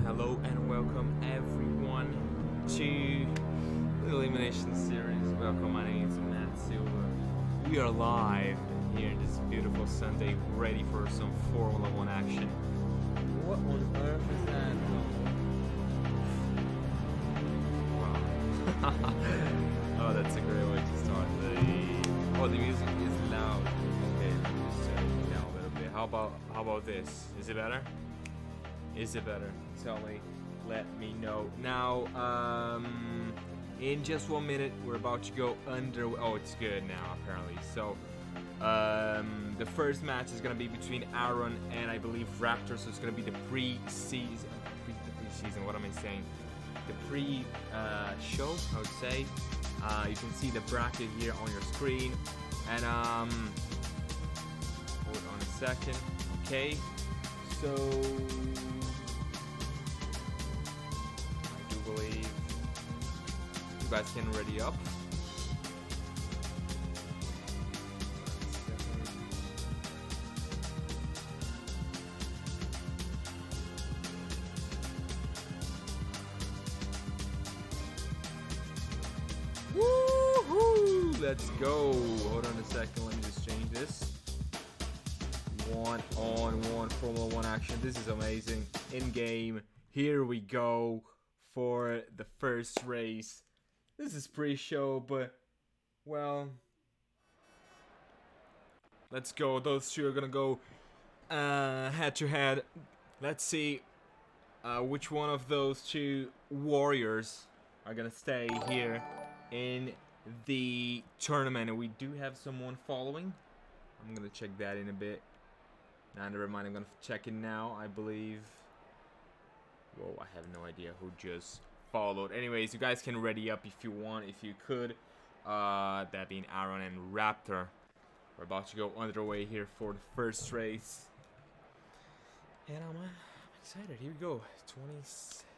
Hello and welcome everyone to the Elimination Series. Welcome, my name is SILVA. We are live here this beautiful Sunday, ready for some Formula 1 action. What on earth is that? Wow. Oh, that's a great way to start. The music is loud. Okay, let me just turn it down a little bit. How about this? Is it better? Is it better? Tell me. Let me know. Now, in just 1 minute, we're about to go under. Oh, it's good now, apparently. So, the first match is gonna be between Aaron and I believe Raptor. So it's gonna be the pre-season. What am I saying? The pre-show, I would say. You can see the bracket here on your screen, and hold on a second. Okay, so. Believe you guys can ready up. Woohoo! Let's go. Hold on a second. Let me just change this. 1-on-1 Formula 1 action. This is amazing. In game. Here we go. For the first race. This is pre-show, but well, let's go. Those two are gonna go head to head. Let's see which one of those two warriors are gonna stay here in the tournament. And we do have someone following. I'm gonna check that in a bit. Nah, never mind. I'm gonna check it now. I believe. Whoa, I have no idea who just followed. Anyways, you guys can ready up if you want, if you could. That being Aaron and Raptor. We're about to go underway here for the first race. And I'm excited. Here we go.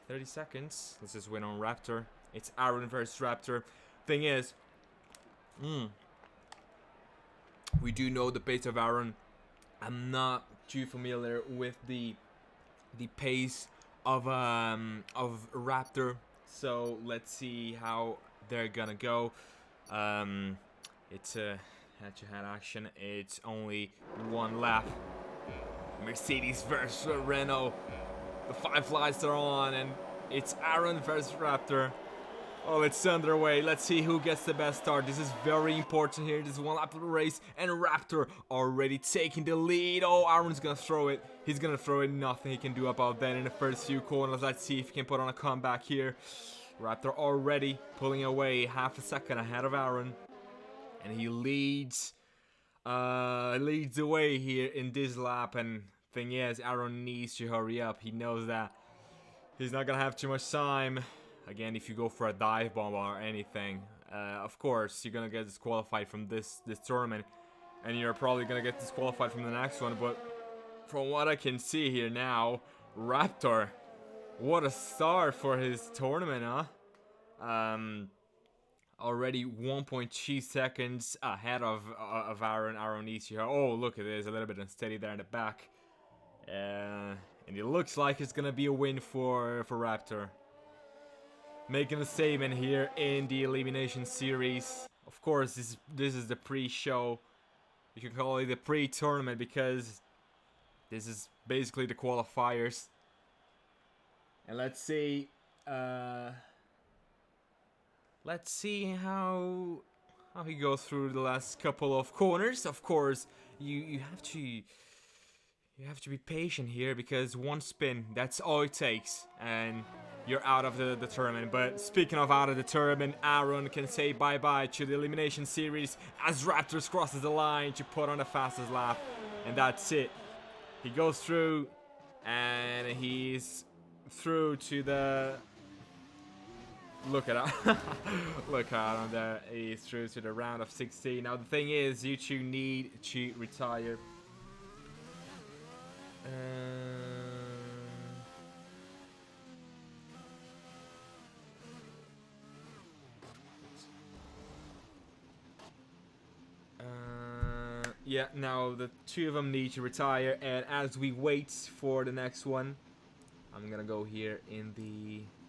30 seconds. Let's just win on Raptor. It's Aaron versus Raptor. Thing is, we do know the pace of Aaron. I'm not too familiar with the pace of Raptor, so let's see how they're gonna go. It's a head-to-head action. It's only one lap. Mercedes versus Renault. The 5 lights are on, and it's Aaron versus Raptor. Oh, it's underway. Let's see who gets the best start. This is very important here. This is 1 lap of the race, and Raptor already taking the lead. Oh, Aaron's gonna throw it. He's gonna throw it. Nothing he can do about that in the first few corners. Let's see if he can put on a comeback here. Raptor already pulling away, half a second ahead of Aaron, and he leads the way here in this lap. And thing is, Aaron needs to hurry up. He knows that he's not gonna have too much time. Again, if you go for a dive bomb or anything, of course, you're going to get disqualified from this tournament. And you're probably going to get disqualified from the next one. But from what I can see here now, Raptor, what a start for his tournament, huh? Already 1.2 seconds ahead of Aaron. Aaron needs to... Oh, look at this. A little bit unsteady there in the back. And it looks like it's going to be a win for Raptor. Making a statement here in the Elimination Series. Of course, this is the pre-show. You can call it the pre-tournament because this is basically the qualifiers. And let's see how how he goes through the last couple of corners. Of course, you have to be patient here because one spin, that's all it takes, and you're out of the tournament. But speaking of out of the tournament, Aaron can say bye-bye to the Elimination Series as Raptors crosses the line to put on the fastest lap, and that's it. He goes through, and he's through to the... Look at that. Look out on there. He's through to the round of 16. Now the thing is, you two need to retire. Yeah, now the two of them need to retire, and as we wait for the next one, I'm gonna go here in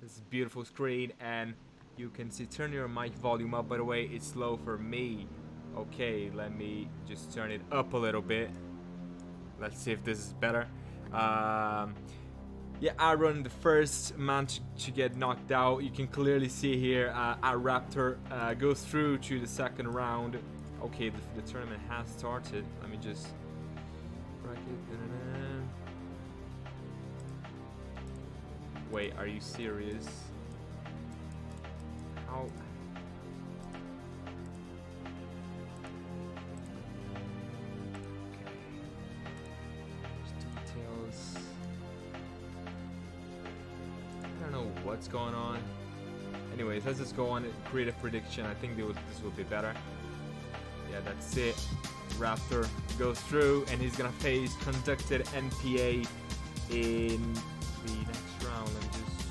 this beautiful screen, and you can see, turn your mic volume up. By the way, it's low for me. Okay, let me just turn it up a little bit. Let's see if this is better. Yeah, Aaron, the first man to get knocked out. You can clearly see here our Raptor goes through to the second round. Okay, the tournament has started. Let me just bracket. Wait, are you serious? How? Details. I don't know what's going on. Anyways, let's just go on and create a prediction. I think this will be better. Yeah, that's it. Raptor goes through, and he's gonna face conducted NPA in the next round. Let me just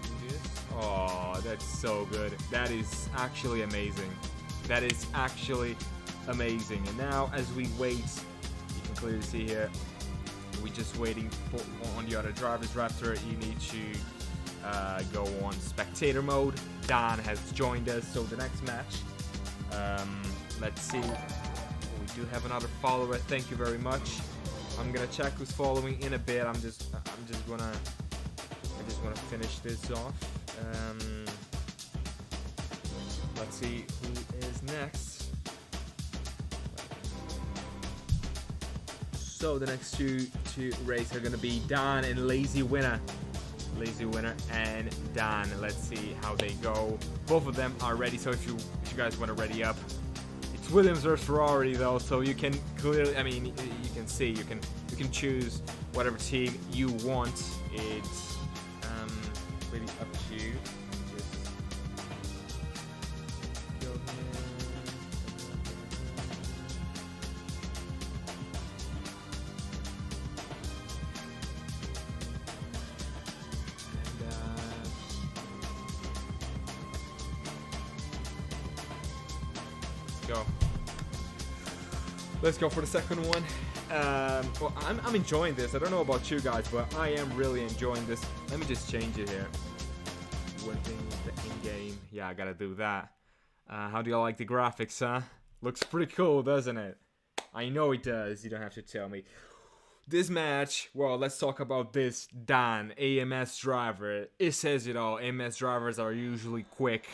do this. Oh, that's so good. That is actually amazing. That is actually amazing. And now, as we wait, you can clearly see here, we're just waiting for on the other drivers. Raptor, you need to go on spectator mode. Dan has joined us, so the next match. Let's see. We do have another follower. Thank you very much. I'm gonna check who's following in a bit. I just wanna finish this off. Let's see who is next. So the next two races are gonna be Dan and Lazy Winner. Lazy Winner and Dan. Let's see how they go. Both of them are ready, so if you guys want to ready up. It's Williams versus Ferrari though, so you can clearly, I mean, you can see, you can choose whatever team you want. It's really up to you. Just go here. Go. Let's go for the second one. Well, I'm enjoying this. I don't know about you guys, but I am really enjoying this. Let me just change it here. One thing, the in-game. Yeah, I gotta do that. How do you like the graphics, huh? Looks pretty cool, doesn't it? I know it does. You don't have to tell me. This match, well, let's talk about this Dan, AMS driver. It says it all. AMS drivers are usually quick.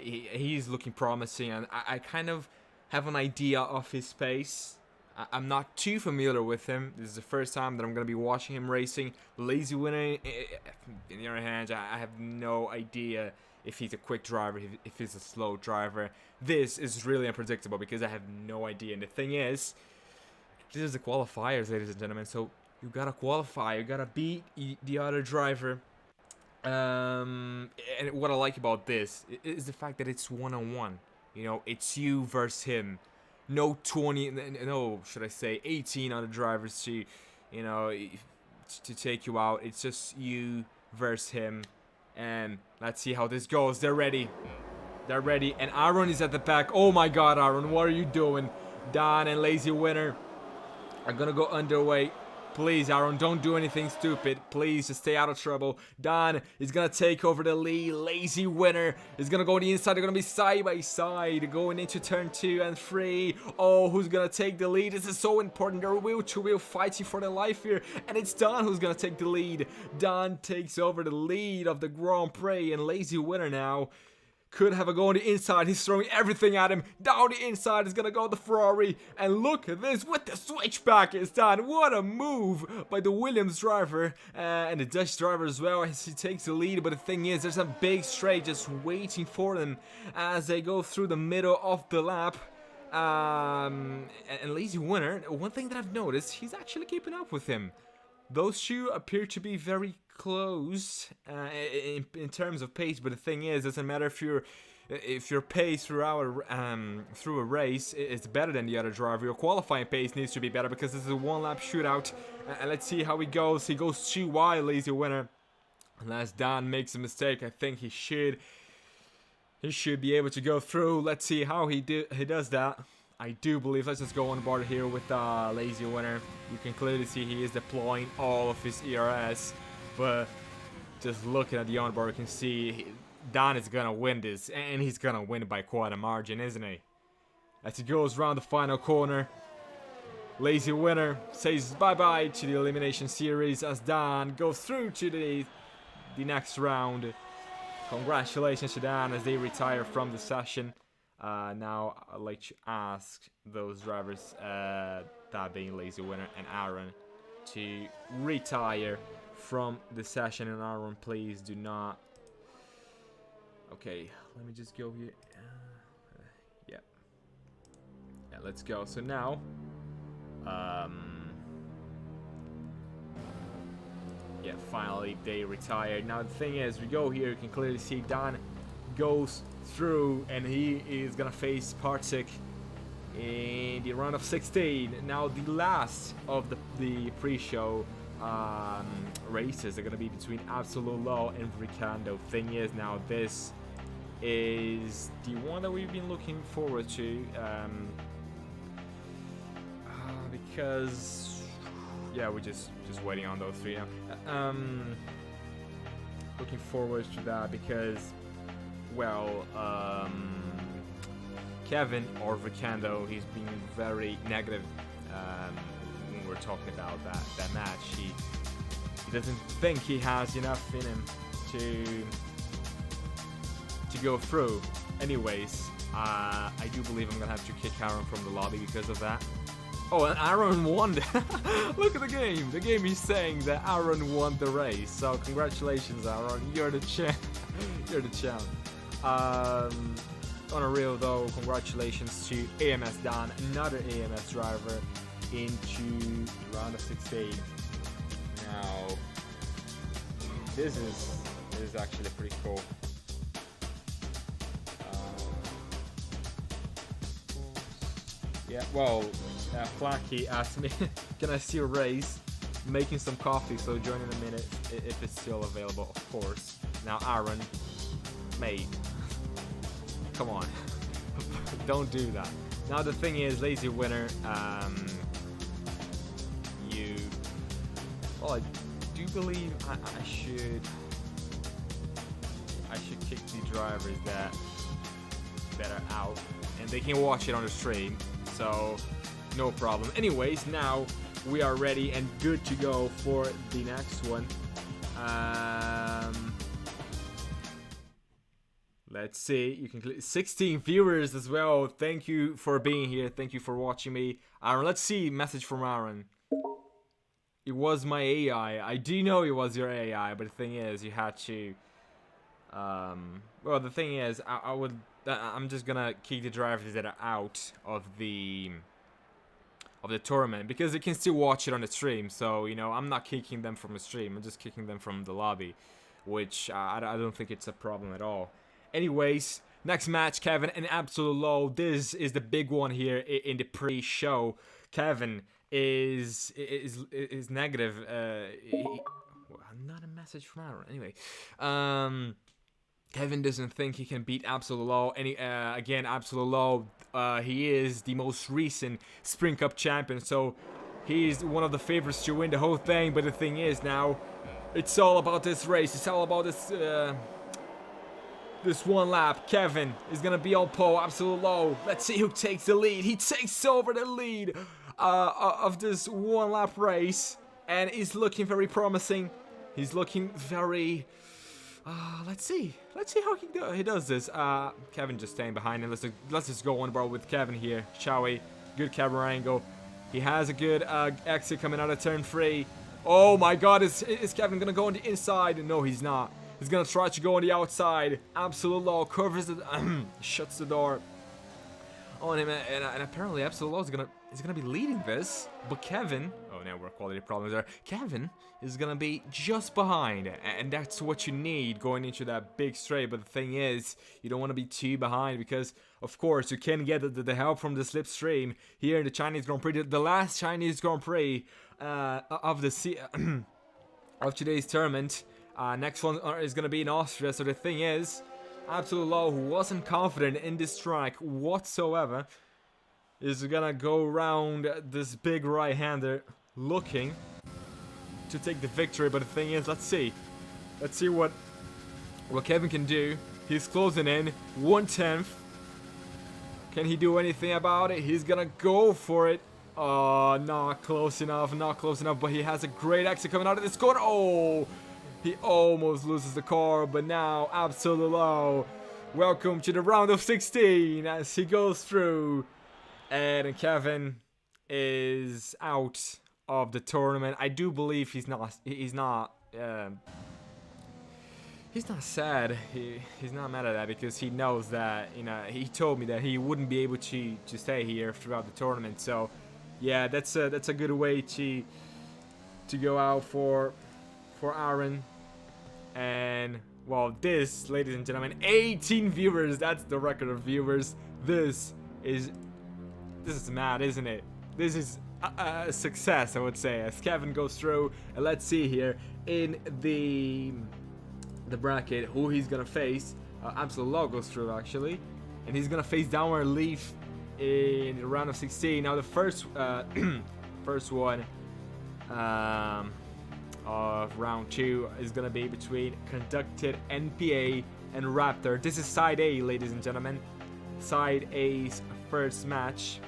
He's looking promising, and I kind of have an idea of his pace. I'm not too familiar with him. This is the first time that I'm going to be watching him racing. Lazy Winner, in the other hand, I have no idea if he's a quick driver, if he's a slow driver. This is really unpredictable because I have no idea. And the thing is, this is the qualifiers, ladies and gentlemen. So you got to qualify. You got to beat the other driver. And what I like about this is the fact that it's one-on-one. You know, it's you versus him. No 20, no, should I say 18 other drivers to, you know, to take you out. It's just you versus him. And let's see how this goes. They're ready. They're ready. And Aaron is at the back. Oh my God, Aaron, what are you doing? Dan and Lazy Winner are gonna go underway. Please, Aaron, don't do anything stupid. Please, just stay out of trouble. Dan is going to take over the lead. Lazy Winner is going to go on the inside. They're going to be side by side going into turn 2 and 3. Oh, who's going to take the lead? This is so important. They're wheel to wheel fighting for their life here. And it's Dan who's going to take the lead. Dan takes over the lead of the Grand Prix. And Lazy Winner now could have a go on the inside. He's throwing everything at him. Down the inside is gonna go the Ferrari. And look at this with the switchback is done. What a move by the Williams driver and the Dutch driver as well as he takes the lead. But the thing is, there's a big straight just waiting for them as they go through the middle of the lap. And Lazy Winner, one thing that I've noticed, he's actually keeping up with him. Those two appear to be very close in terms of pace, but the thing is, it doesn't matter if your pace throughout through a race is better than the other driver. Your qualifying pace needs to be better because this is a one-lap shootout. And let's see how he goes. He goes too wide, Lazy Winner. Unless Dan makes a mistake, I think he should. He should be able to go through. Let's see how he does that. I do believe. Let's just go on board here with Lazy Winner. You can clearly see he is deploying all of his ERS, but just looking at the onboard, you can see Dan is gonna win this, and he's gonna win by quite a margin, isn't he? As he goes around the final corner, Lazy Winner says bye-bye to the Elimination Series as Dan goes through to the next round. Congratulations to Dan as they retire from the session. Now I'd like to ask those drivers, that being Lazy Winner and Aaron, to retire from the session. And Aaron, please do not. Okay, let me just go here. Yeah, let's go. So now, yeah, finally they retired. Now the thing is, we go here, you can clearly see Dan goes through and he is gonna face Partik in the round of 16. Now the last of the pre-show races are gonna be between Absolute Low and Ricando. Thing is, now this is the one that we've been looking forward to, because yeah, we're just waiting on those three. Looking forward to that because, well, Kevin or Ricando, he's being very negative when we're talking about that match. He doesn't think he has enough in him to go through. Anyways, I do believe I'm gonna have to kick Aaron from the lobby because of that. Oh, and Aaron won. Look at the game. The game is saying that Aaron won the race. So congratulations, Aaron. You're the champ. You're the champ. On a real though, congratulations to AMS Dan, another AMS driver, into the round of 16. Now, this is actually pretty cool. Yeah, well, Flaky asked me, can I still race? Making some coffee, so join in a minute if it's still available, of course. Now, Aaron, mate, come on, don't do that. Now the thing is, Lazy Winner, well, I do believe I should kick the drivers that are out, and they can watch it on the stream, so no problem. Anyways, now we are ready and good to go for the next one. Let's see, you can 16 viewers as well. Thank you for being here. Thank you for watching me, Aaron. Let's see, message from Aaron. It was my AI. I do know it was your AI, but the thing is, you had to. Well, the thing is, I'm just gonna kick the drivers that are out of the tournament because they can still watch it on the stream. So you know, I'm not kicking them from the stream. I'm just kicking them from the lobby, which I don't think it's a problem at all. Anyways, next match, Kevin and Absolute Low. This is the big one here in the pre-show. Kevin is negative. Not a message from Aaron. Anyway, Kevin doesn't think he can beat Absolute Low. Again, Absolute Low, he is the most recent Spring Cup champion, so he's one of the favorites to win the whole thing. But the thing is, now it's all about this race. It's all about this one lap. Kevin is gonna be on pole. Absolute Low. Let's see who takes the lead. He takes over the lead of this one lap race, and he's looking very promising. He's looking very Let's see how he does this. Kevin just staying behind him. Let's just go on ball with Kevin here, shall we? Good camera angle. He has a good exit coming out of turn 3. Oh my God, is Kevin gonna go on the inside? No, he's not. He's gonna try to go on the outside. Absolute Low covers the shuts the door on him, and apparently Absolute Low is gonna be leading this, but Kevin, oh, now we're quality problems there. Kevin is gonna be just behind, and that's what you need going into that big straight. But the thing is, you don't want to be too behind, because of course you can get the help from the slipstream here in the Chinese Grand Prix, the last Chinese Grand Prix of the of today's tournament. Next one is gonna be in Austria. So the thing is, Absolute Low, who wasn't confident in this track whatsoever, is gonna go around this big right-hander looking to take the victory. But the thing is, let's see what Kevin can do. He's closing in 1/10. Can he do anything about it? He's gonna go for it. Oh, not close enough, but he has a great exit coming out of this corner. Oh, he almost loses the car, but now Absolute Low, welcome to the round of 16 as he goes through. And Kevin is out of the tournament. I do believe he's not sad. He's not mad at that, because he knows that, you know, he told me that he wouldn't be able to stay here throughout the tournament. So yeah, that's a good way to go out for Aaron. And well, this, ladies and gentlemen, 18 viewers. That's the record of viewers. This is mad, isn't it? This is a success, I would say, as Kevin goes through. And let's see here in the bracket who he's gonna face. Absolute Low goes through, actually, and he's gonna face Downward Leaf in the round of 16. Now the first one of round 2 is gonna be between Conducted, NPA, and Raptor. This is side A, ladies and gentlemen. Side A's first match.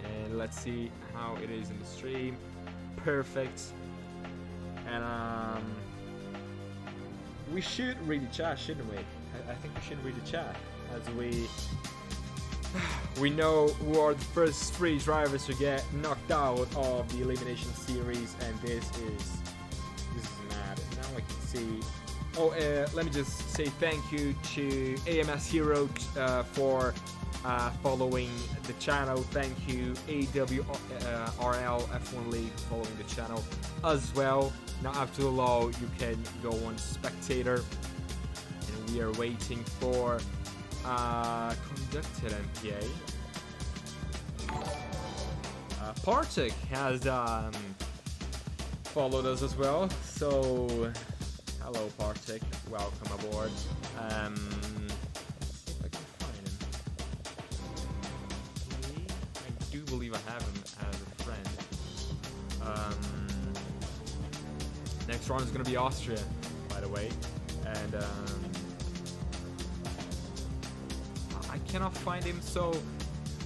And let's see how it is in the stream. Perfect. And we should read the chat, shouldn't we? I think we should read the chat, as we know who are the first 3 drivers to get knocked out of the Elimination Series, and this is mad. Now I can see. Oh, let me just say thank you to AMS Hero for following the channel. Thank you AWRL F1 League for following the channel as well. Now Absolute Low, you can go on spectator, and we are waiting for Conducted NPA. Partic has followed us as well, so hello Partic, welcome aboard. Let's see if I can find him. I do believe I have him as a friend. Next round is going to be Austria, by the way, and I cannot find him, so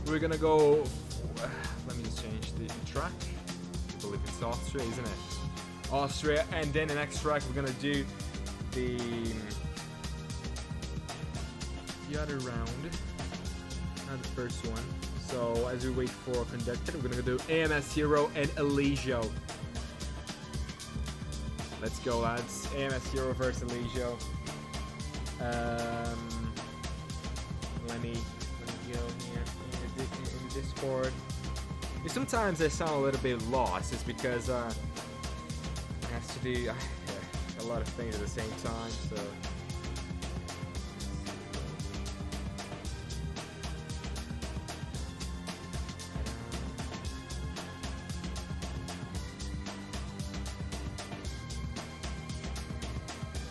we're gonna go. Let me just change the track. I believe it's Austria, isn't it? Austria, and then the next track we're gonna do the other round, not the first one. So as we wait for Conducted, we're gonna do AMS Hero and Eligio. Let's go, lads. AMS Hero versus Eligio. Let me go here in the Discord. Sometimes I sound a little bit lost. It's because I have to do a lot of things at the same time. So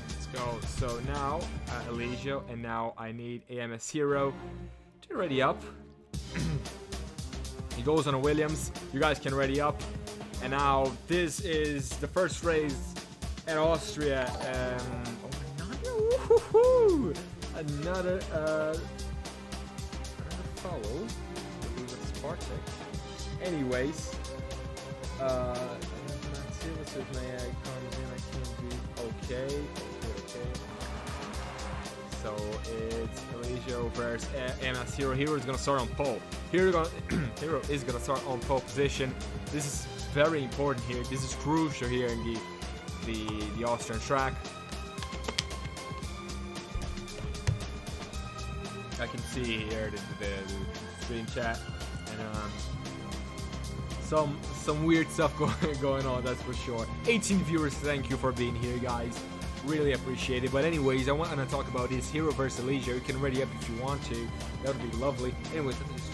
let's go. So now Eligio, and now I need AMS Hero to ready up. He goes on a Williams. You guys can ready up. And now this is the first race at Austria. Another follow. That's Spartak. Anyways, let's see what my comes in. I can do okay. So it's Eligio versus MS Hero. Hero is gonna start on pole. Hero is gonna start on pole position. This is very important here. This is crucial here in the Austrian track. I can see here the stream chat and some weird stuff going on, that's for sure. 18 viewers, thank you for being here, guys. Really appreciate it. But anyways, I want to talk about this Hero versus Eligio. You can ready up if you want to. That would be lovely. Anyways, let me just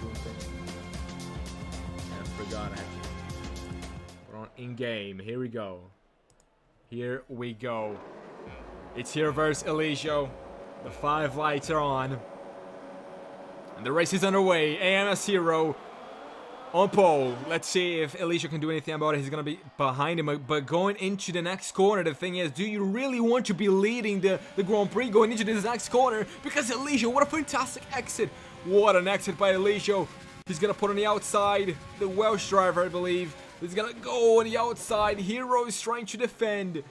doing things. I forgot actually. We're on in game. Here we go. Here we go. It's Hero versus Eligio. The 5 lights are on. And the race is underway. AMS Hero on pole. Let's see if Eligio can do anything about it. He's going to be behind him. But going into the next corner, the thing is, do you really want to be leading the Grand Prix going into this next corner? Because Eligio, what a fantastic exit. What an exit by Eligio. He's going to put on the outside. The Welsh driver, I believe. He's going to go on the outside. Hero is trying to defend.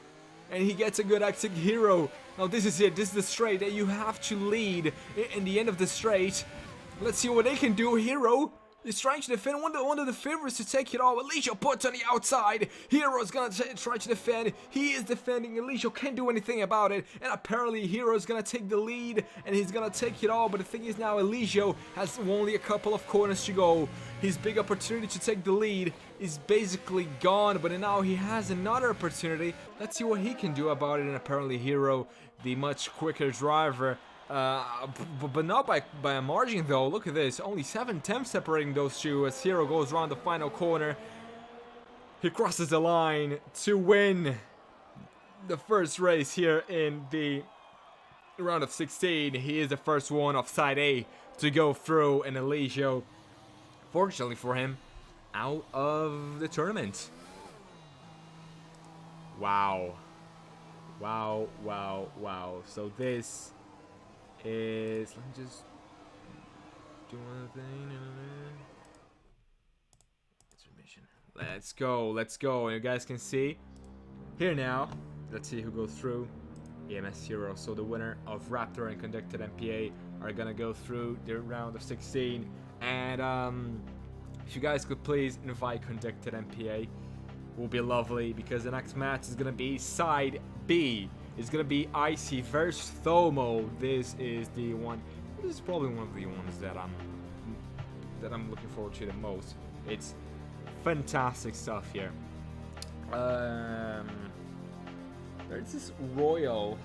And he gets a good exit. Hero. Now this is it. This is the straight that you have to lead in the end of the straight. Let's see what they can do. Hero is trying to defend. One of the favorites to take it all. Eligio puts on the outside. Hero's gonna try to defend. He is defending. Eligio can't do anything about it. And apparently Hero's gonna take the lead. And he's gonna take it all. But the thing is now Eligio has only a couple of corners to go. His big opportunity to take the lead is basically gone. But now he has another opportunity. Let's see what he can do about it. And apparently Hero, the much quicker driver, but not by a margin though. Look at this, only 7/10 separating those two as Hero goes around the final corner. He crosses the line to win the first race here in the round of 16. He is the first one of side A to go through, and Eligio, fortunately for him, out of the tournament. Wow. So this is, let me just do one thing. Let's go. You guys can see here now. Let's see who goes through. EMS Hero. So the winner of Raptor and Conducted MPA are gonna go through the round of 16. And if you guys could please invite Conducted MPA, will be lovely, because the next match is gonna be side B. It's gonna be Icy versus Thomo. This is the one. This is probably one of the ones that I'm looking forward to the most. It's fantastic stuff here. There's this Royal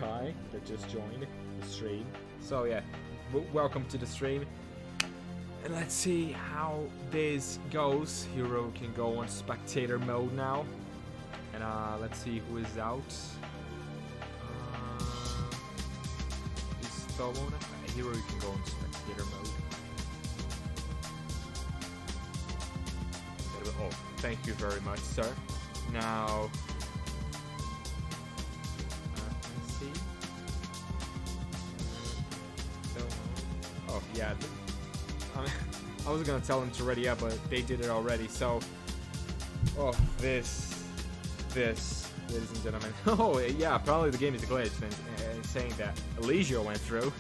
guy that just joined the stream. So yeah, welcome to the stream. And let's see how this goes. Hero can go on spectator mode now. And let's see who is out. Is Thomo now? Hero, you can go on spectator mode. Oh, thank you very much, sir. Now, let's see. Oh, yeah. I was gonna tell them to ready up, but they did it already. So, oh, this, ladies and gentlemen. Oh, yeah. Probably the game is glitched and saying that Eligio went through.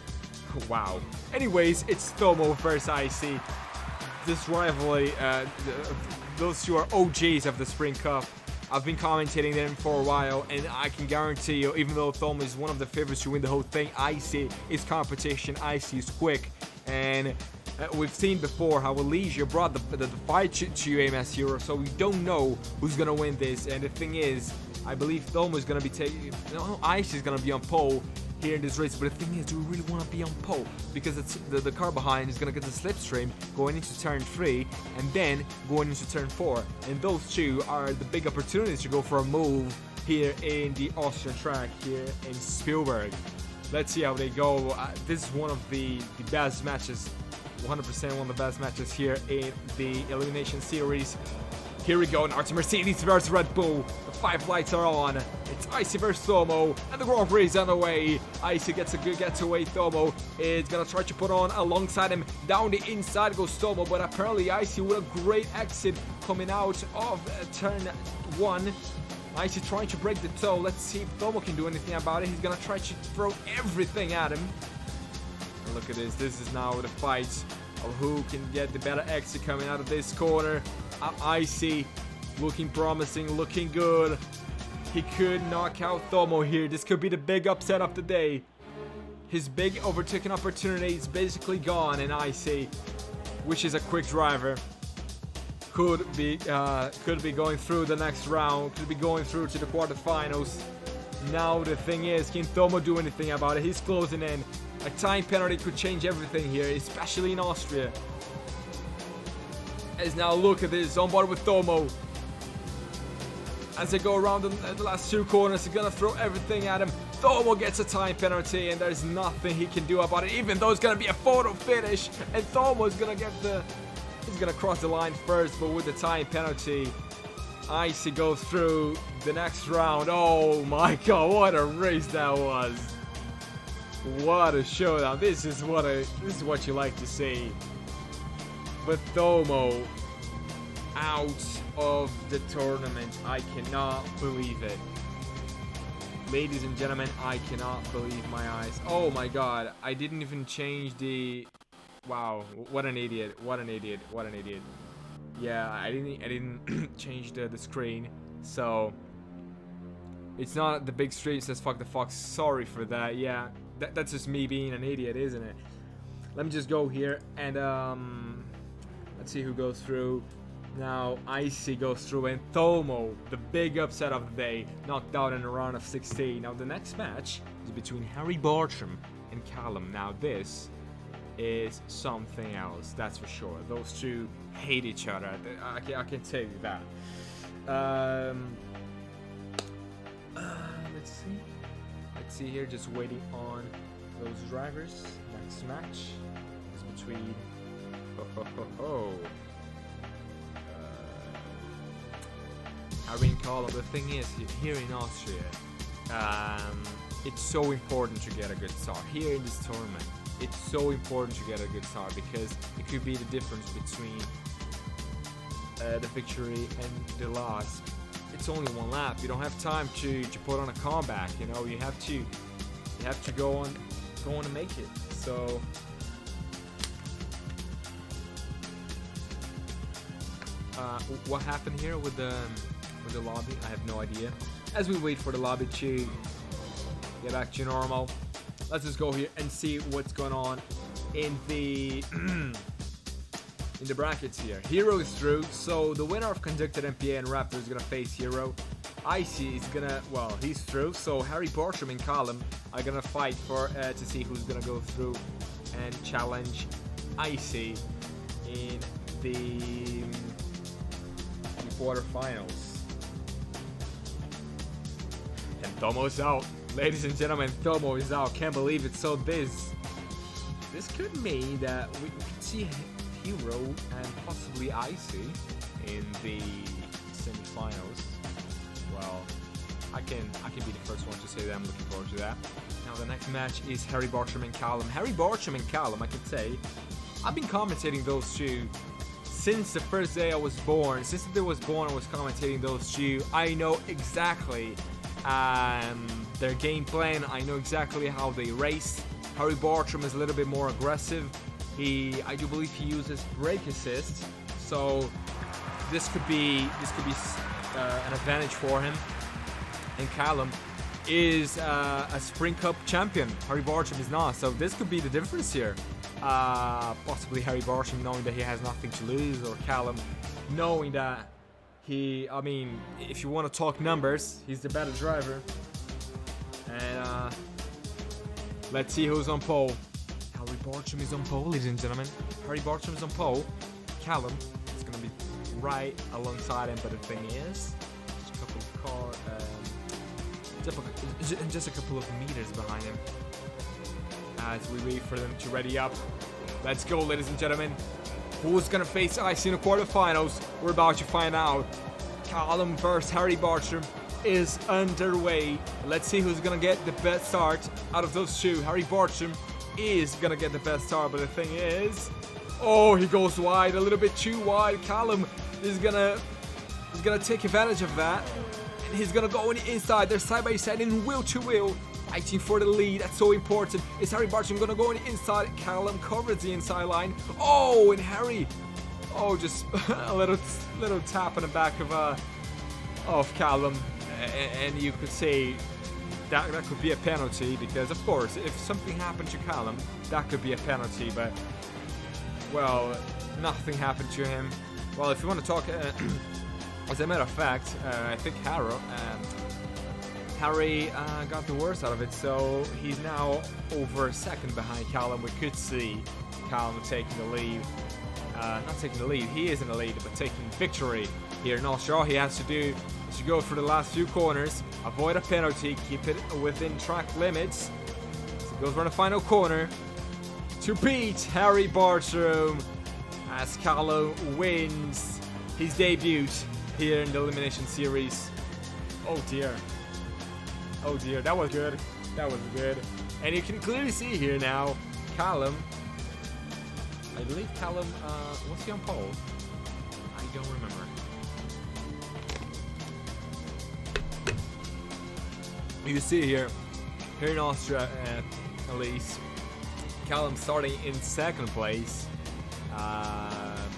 Wow. Anyways, it's Thomo versus Icy. This rivalry, those two are OGs of the Spring Cup. I've been commentating them for a while, and I can guarantee you, even though Thomo is one of the favorites to win the whole thing, Icy is competition. Icy is quick, and we've seen before how Eligio brought the fight to AMS Hero, so we don't know who's gonna win this. And the thing is, I believe Thomo is gonna be taking. No, Icy is gonna be on pole here in this race, but the thing is, do we really want to be on pole? Because it's the car behind is going to get the slipstream going into turn 3 and then going into turn 4, and those two are the big opportunities to go for a move here in the Austrian track here in Spielberg. Let's see how they go. This is one of the best matches, 100% one of the best matches here in the Elimination Series. Here we go, now it's Mercedes versus Red Bull. The 5 lights are on. It's Icy versus Thomo, and the Grand Prix is on the way. Icy gets a good getaway. Thomo is gonna try to put on alongside him. Down the inside goes Thomo, but apparently Icy with a great exit coming out of turn 1. Icy trying to break the toe. Let's see if Thomo can do anything about it. He's gonna try to throw everything at him. And look at this. This is now the fight of who can get the better exit coming out of this corner. Icy looking promising, looking good. He could knock out Thomo here. This could be the big upset of the day. His big overtaking opportunity is basically gone, and Icy, which is a quick driver, could be going through the next round, could be going through to the quarterfinals. Now the thing is, can Thomo do anything about it? He's closing in. A time penalty could change everything here, especially in Austria. As now look at this, on board with Thomo. As they go around the last two corners, he's gonna throw everything at him. Thomo gets a time penalty, and there's nothing he can do about it, even though it's gonna be a photo finish, and Thomo's gonna get he's gonna cross the line first, but with the time penalty, Icy goes through the next round. Oh my god, what a race that was. What a showdown. This is what you like to see. But Thomo out of the tournament. I cannot believe it. Ladies and gentlemen, I cannot believe my eyes. Oh my god, I didn't even change the... Wow, what an idiot, what an idiot, what an idiot. Yeah, I didn't change the screen, so... It's not the big screen that says fuck the fox, sorry for that. Yeah, that's just me being an idiot, isn't it? Let me just go here and let's see who goes through. Now Icy goes through, and Thomo, the big upset of the day, knocked out in a round of 16. Now the next match is between Harry Bartram and Callum. Now this is something else, that's for sure. Those two hate each other, I can tell you that. Let's see here, just waiting on those drivers. Next match is between Harry and Callum. The thing is, here in Austria, it's so important to get a good start. Here in this tournament, it's so important to get a good start because it could be the difference between the victory and the loss. It's only one lap. You don't have time to put on a comeback. You know, you have to go on and make it. So what happened here with the lobby? I have no idea. As we wait for the lobby to get back to normal, let's just go here and see what's going on in the in the brackets here. Hero is through, so the winner of Conducted MPA and Raptor is gonna face Hero. Icy is gonna, well, he's through, so Harry Bartram and Callum are gonna fight for to see who's gonna go through and challenge Icy in the quarterfinals. And Thomo's out, ladies and gentlemen. Thomo is out. Can't believe it. So this could mean that we could see Hero and possibly Icy in the semifinals. Well, I can be the first one to say that I'm looking forward to that. Now the next match is Harry Bartram and Callum. Harry Bartram and Callum, I can say, I've been commentating those two since the first day I was born. Since the day I was born, I was commentating those two. I know exactly their game plan. I know exactly how they race. Harry Bartram is a little bit more aggressive. I do believe he uses brake assist, so this could be an advantage for him. And Callum is a Sprint Cup champion. Harry Bartram is not, so this could be the difference here. Possibly Harry Bartram knowing that he has nothing to lose, or Callum knowing that I mean, if you want to talk numbers, he's the better driver. And let's see who's on pole. Harry Bartram is on pole, ladies and gentlemen. Harry Bartram is on pole. Callum is going to be right alongside him, but the thing is, just a couple of meters behind him. As we wait for them to ready up. Let's go, ladies and gentlemen. Who's going to face Icy in the quarterfinals? We're about to find out. Callum versus Harry Bartram is underway. Let's see who's going to get the best start out of those two. Harry Bartram is going to get the best start, but the thing is, oh, he goes wide, a little bit too wide. Callum is going to take advantage of that. And he's gonna go on the inside. They're side by side in wheel to wheel, fighting for the lead. That's so important. Is Harry Bartram gonna go on the inside? Callum covers the inside line. Oh, and Harry, oh, just a little tap on the back of Callum, and you could say that could be a penalty, because of course if something happened to Callum, that could be a penalty, but well, nothing happened to him. Well, if you want to talk, as a matter of fact, I think Harry got the worst out of it, so he's now over second behind Callum. We could see Callum taking the lead. Not taking the lead, he is in the lead, but taking victory here in Austria. All he has to do is to go for the last few corners, avoid a penalty, keep it within track limits. So he goes for the final corner to beat Harry Bartram as Callum wins his debut here in the Elimination Series. Oh dear, that was good. That was good. And you can clearly see here now, Callum, I believe Callum, what's he on pole? I don't remember. You can see here in Austria, at least, Callum starting in second place,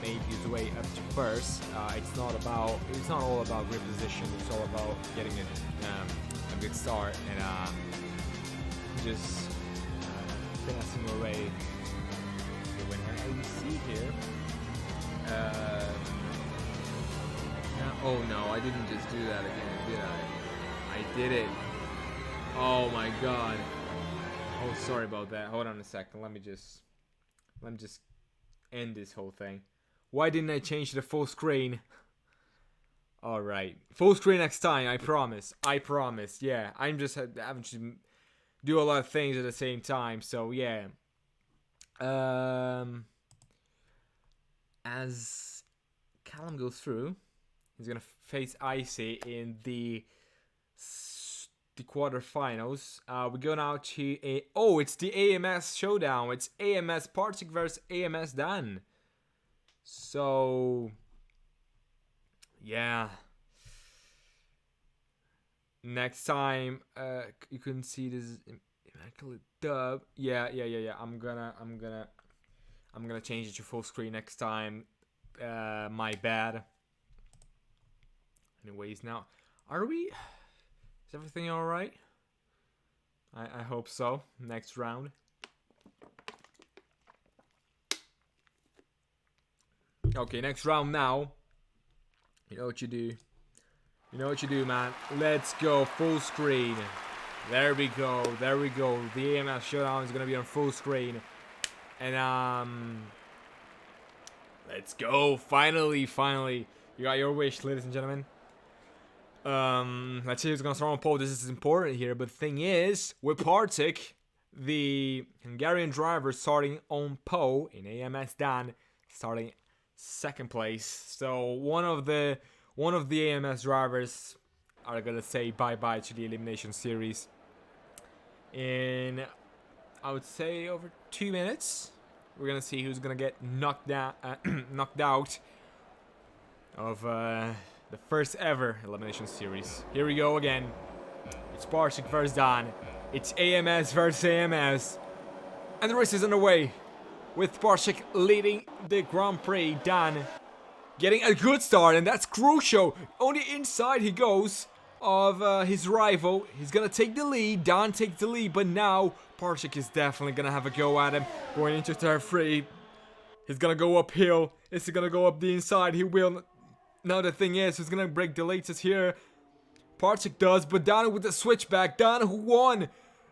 made his way up to first. It's not all about grid position. It's all about getting a good start and just finessing your way. You see here, oh no, I didn't just do that again, did I? I did it. Oh my god. Oh, sorry about that. Hold on a second. Let me just end this whole thing. Why didn't I change to the full screen? All right, full screen next time. I promise. Yeah, I'm just having to do a lot of things at the same time. So yeah. As Callum goes through, he's gonna face Icy in the quarterfinals. We go now to it's the AMS showdown. It's AMS Partick versus AMS Dan. So yeah, next time you can see this immaculate dub. Yeah. I'm gonna change it to full screen next time. My bad. Anyways, now is everything all right? I hope so. Next round. Okay, next round now. You know what you do. You know what you do, man. Let's go full screen. There we go. The AMS showdown is gonna be on full screen. And let's go. Finally. You got your wish, ladies and gentlemen. Let's see who's gonna start on pole. This is important here, but the thing is, with Partick, the Hungarian driver starting on pole in AMS Dan, starting second place. So one of the AMS drivers are gonna say bye-bye to the Elimination Series in, I would say, over 2 minutes. We're gonna see who's gonna get knocked out of the first ever Elimination Series. Here we go again. It's Partick versus Dan. It's AMS versus AMS, and the race is underway with Partick leading the Grand Prix. Dan getting a good start, and that's crucial. On the inside he goes of his rival. He's gonna take the lead. Dan takes the lead, but now Partick is definitely gonna have a go at him. Going into turn 3. He's gonna go uphill. Is he gonna go up the inside? He will. Now the thing is, he's gonna break the latest here. Partick does, but Dan with the switchback. Dan, who won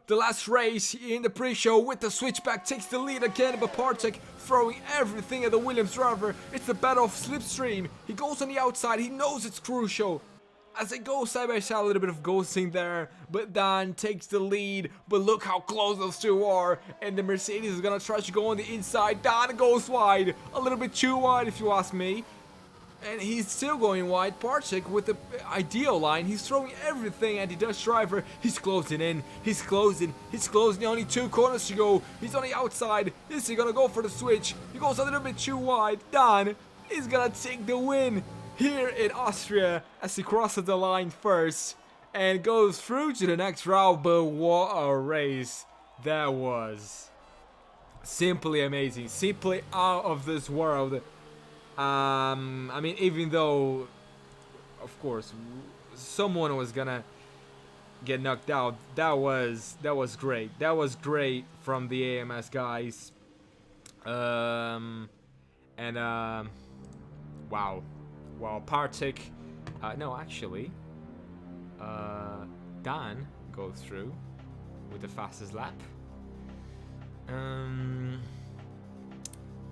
the last race in the pre-show with the switchback, takes the lead again, but Partick throwing everything at the Williams driver. It's the battle of slipstream. He goes on the outside. He knows it's crucial. As they go side by side, a little bit of ghosting there, but Dan takes the lead. But look how close those two are, and the Mercedes is gonna try to go on the inside. Dan goes wide, a little bit too wide if you ask me, and he's still going wide. Partick with the ideal line. He's throwing everything at the Dutch driver. He's closing in. He's closing. Only 2 corners to go. He's on the outside. Is he gonna go for the switch? He goes a little bit too wide. Dan is gonna take the win. here in Austria as he crosses the line first and goes through to the next round. But what a race that was. Simply amazing. Simply out of this world. I mean, even though, of course, someone was gonna get knocked out, that was great. That was great from the AMS guys. Wow, Partik. No, actually, Dan goes through with the fastest lap.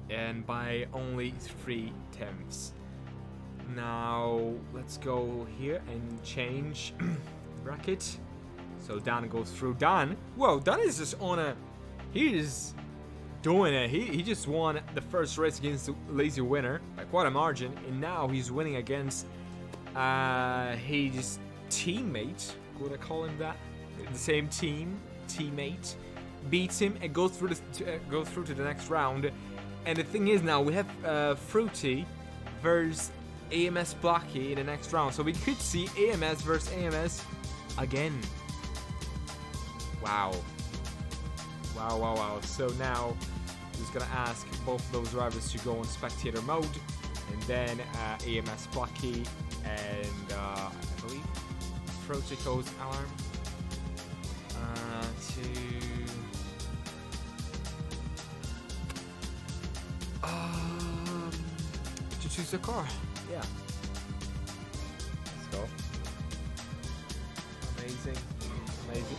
And by only 3/10. Now let's go here and change bracket. So Dan goes through. Dan, whoa, Dan is just on a, he is doing it. He just won the first race against the lazy winner by quite a margin, and now he's winning against his teammate. Would I call him that? The same teammate beats him and goes through to the next round. And the thing is, now we have Fruity versus AMS Blocky in the next round, so we could see AMS versus AMS again. Wow. So now I'm just gonna ask both of those drivers to go on spectator mode, and then AMS Blocky and I believe Protoco's alarm to choose a car. Yeah. Let's go. Amazing.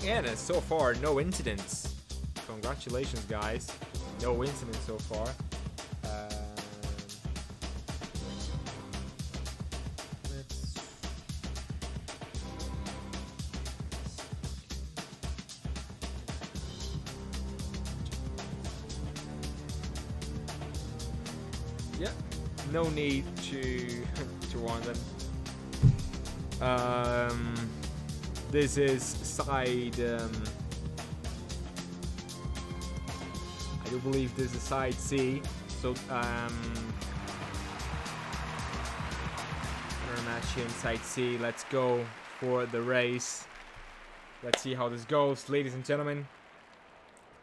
And so far, no incidents. Congratulations, guys. No incidents so far. Yeah, no need to warn them. This is side. I do believe this is side C. So we're matching in side C. Let's go for the race. Let's see how this goes, ladies and gentlemen.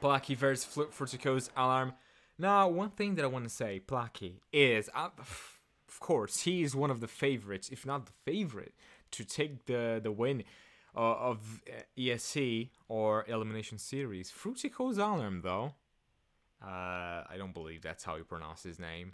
Placky versus Furtico's alarm. Now, one thing that I want to say, Placky is, of course, he is one of the favorites, if not the favorite, to take the win of ESC or Elimination Series. Frutico's alarm, though, I don't believe that's how you pronounce his name.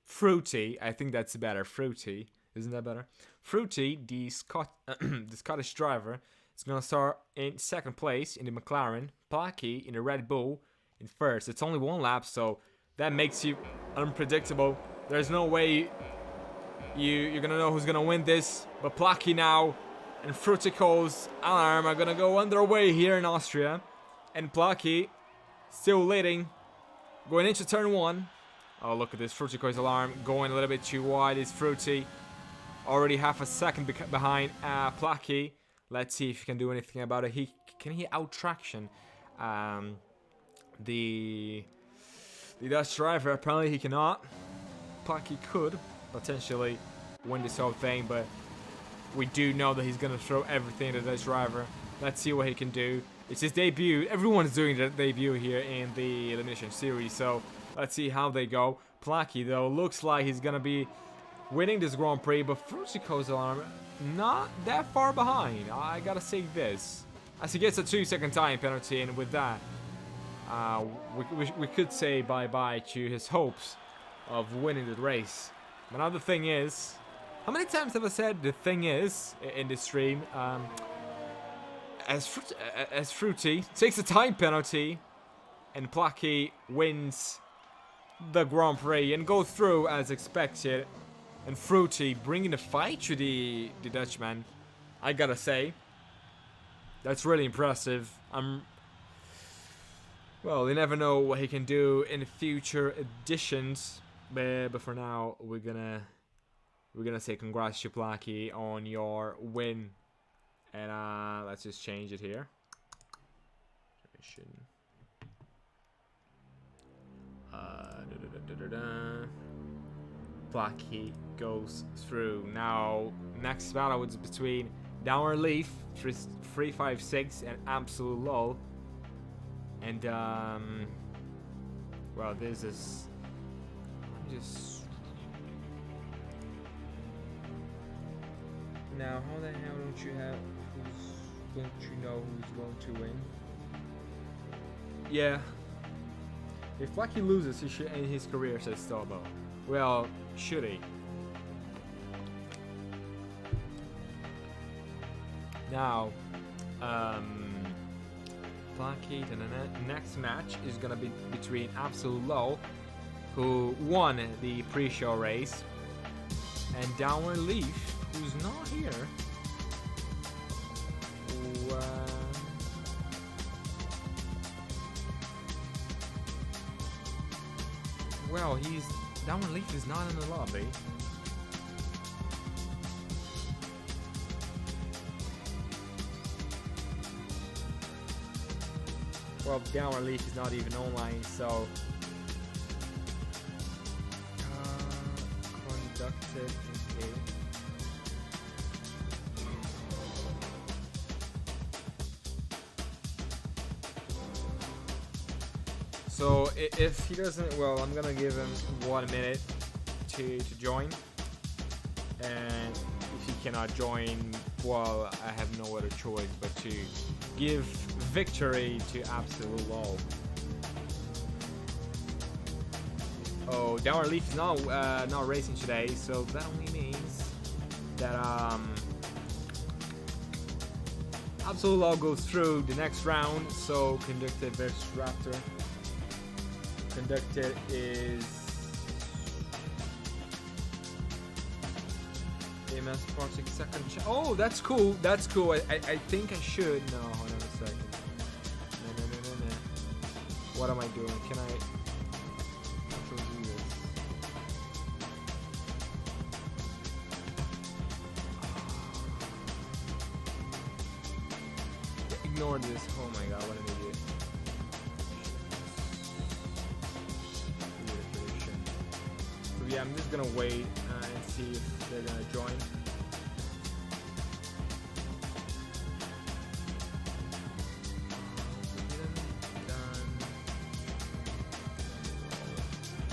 Fruity, I think that's better. Fruity, isn't that better? Fruity, the Scottish driver, is gonna start in second place in the McLaren. Placky in the Red Bull in first. It's only one lap, so that makes you unpredictable. There's no way you're gonna know who's gonna win this. But Placky now and Frutico's alarm are gonna go underway here in Austria, and Placky still leading, going into turn one. Oh, look at this, Frutico's alarm going a little bit too wide. It's Fruity already half a second behind Placky. Let's see if he can do anything about it. Can he out traction the Dutch driver? Apparently he cannot. Placky could potentially win this whole thing, but we do know that he's gonna throw everything at the Dutch driver. Let's see what he can do. It's his debut. Everyone's doing their debut here in the Elimination Series, so let's see how they go. Placky, though, looks like he's gonna be winning this Grand Prix, but Frutico's alarm not that far behind. I gotta say this, as he gets a 2-second time penalty, and with that, we could say bye-bye to his hopes of winning the race. Another thing is, how many times have I said the thing is in this stream? As Fruity takes a time penalty, and Placky wins the Grand Prix and goes through as expected, and Fruity bringing the fight to the Dutchman. I gotta say, that's really impressive. Well, you never know what he can do in future editions, but for now, we're gonna say congrats to Placky on your win, and let's just change it here. Blacky goes through. Now, next battle is between Downward Leaf 356 and Absolute Lull. And well, this is just now. How the hell don't you have? Don't you know who's going to win? Yeah. If Blacky loses, he should end his career, says SILVA. Well, should he? Now, Blacky, the next match is gonna be between Absolute Lull, who won the pre-show race, and Downward Leaf, who's not here. Well, Downward Leaf is not in the lobby. Well, Downward Leaf is not even online, so conducted. Okay. So if he doesn't, well, I'm gonna give him 1 minute to join, and if he cannot join, well, I have no other choice but to give victory to Absolute Lull. Oh, Downward Leaf is not racing today, so that only means that Absolute Lull goes through the next round. So Conducted versus Raptor. Conducted is AMS Parsec second chance. Oh, that's cool. That's cool. I think I should. No, hold on a second. No. What am I doing? Can I actually do this? Ignore this. Oh my god, what an idiot. So yeah, I'm just gonna wait and see if they're gonna join.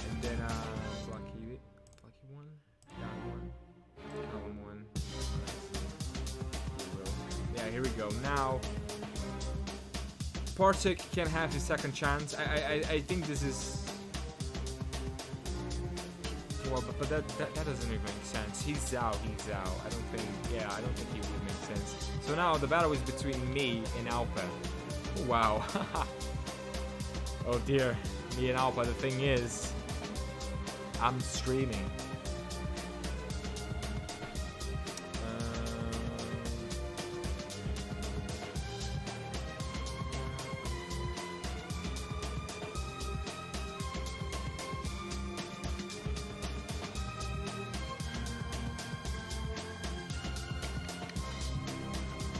And then Lucky one, Column one. Yeah, here we go. Now Parsec can have his second chance. I think this is. Well, but that doesn't even make sense. He's out. I don't think he would make sense. So now the battle is between me and Alpa. Wow. Oh dear, me and Alpa. The thing is, I'm streaming.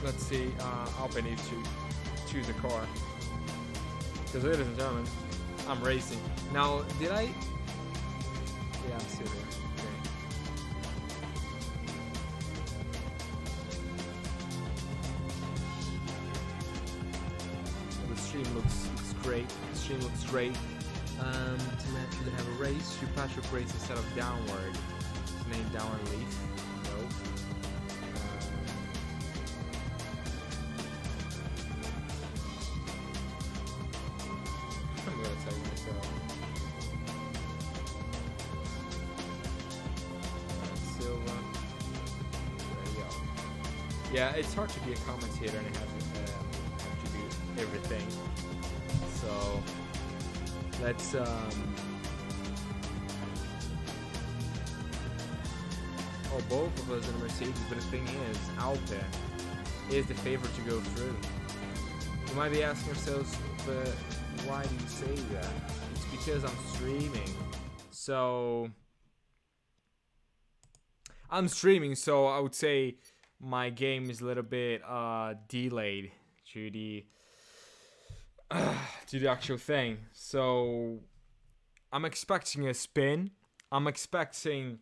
Let's see, Alpa needs to choose a car. Because ladies and gentlemen, I'm racing. Now, did I? Yeah, I'm still there. Okay. The stream looks great. The stream looks great. Should they have a race? Should Patrick race instead of Downward? His name Downward Leaf? No. I'm gonna tell you myself. SILVA. There you go. Yeah, it's hard to be a commentator and have to do everything. So let's oh, both of us in Mercedes, but the thing is, Alpa is the favorite to go through. You might be asking yourselves, but why do you say that? It's because I'm streaming. So I'm streaming, so I would say my game is a little bit delayed to the actual thing. So I'm expecting a spin. I'm expecting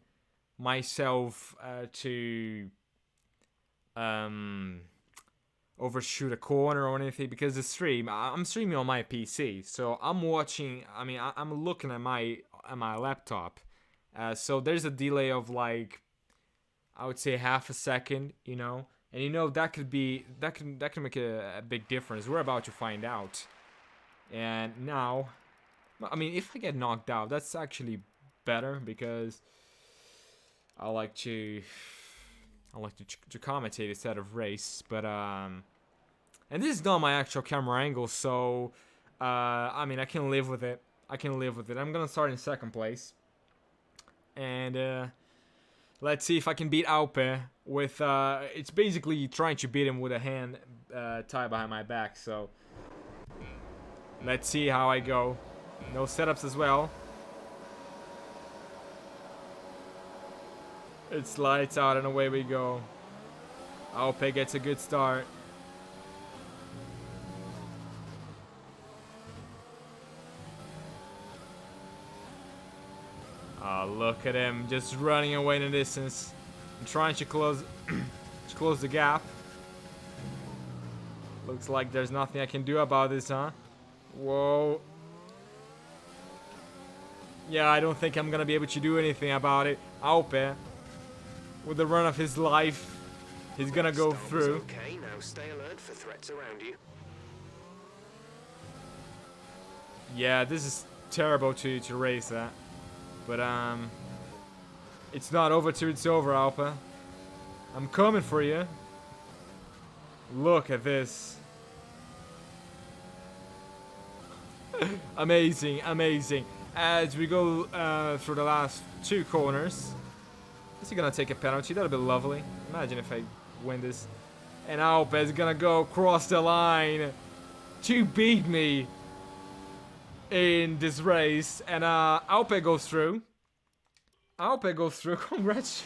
myself to overshoot a corner or anything, because the stream, I'm streaming on my PC, so I'm watching. I mean, I'm looking at my laptop, so there's a delay of like, I would say half a second, you know, and you know that can make a big difference. We're about to find out. And now, I mean, if I get knocked out, that's actually better, because I like to commentate instead of race. But and this is not my actual camera angle, so I mean, I can live with it. I'm gonna start in second place, and let's see if I can beat Alpe with it's basically trying to beat him with a hand tied behind my back. So let's see how I go. No setups as well. It's lights out and away we go. Alpe gets a good start. Oh, look at him just running away in the distance. I'm trying to close the gap. Looks like there's nothing I can do about this, huh? Whoa. Yeah, I don't think I'm gonna be able to do anything about it. Alpe, with the run of his life, he's gonna go through. Okay, now stay alert for threats around you. Yeah, this is terrible to race that. But it's not over till it's over, Alpe. I'm coming for you. Look at this. Amazing, amazing. As we go through the last two corners. Is he gonna take a penalty? That'll be lovely. Imagine if I win this. And Alpe is gonna go across the line to beat me in this race. And Alpe goes through. Alpe goes through. Congrats.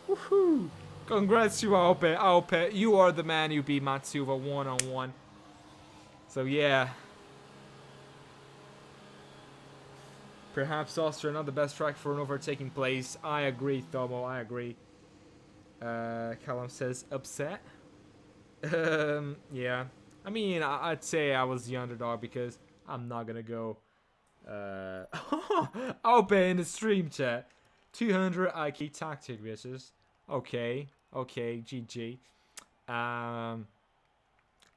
Woohoo. Congrats to Alpe. Alpe, you are the man. You beat Matt Silva one-on-one. So yeah. Perhaps Austria not the best track for an overtaking place. I agree, Thomo. I agree. Callum says upset. Yeah. I mean, I'd say I was the underdog because I'm not gonna go. Alpe in the stream chat. 200 IQ tactic, bitches. Okay. Okay. GG.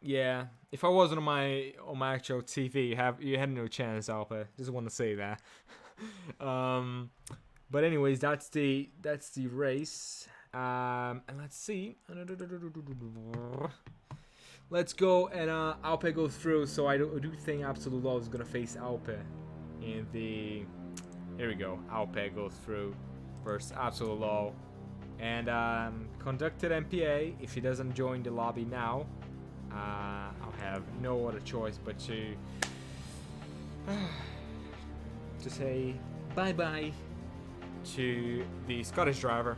Yeah. If I wasn't on my actual TV, you had no chance, Alpe. Just want to say that. But anyways, that's the race. And let's see. Let's go, and Alpe goes through. So I do think Absolute Law is gonna face Alpe in the. Here we go. Alpe goes through versus Absolute Law, and conducted MPA. If he doesn't join the lobby now, I'll have no other choice but to say bye-bye to the Scottish driver.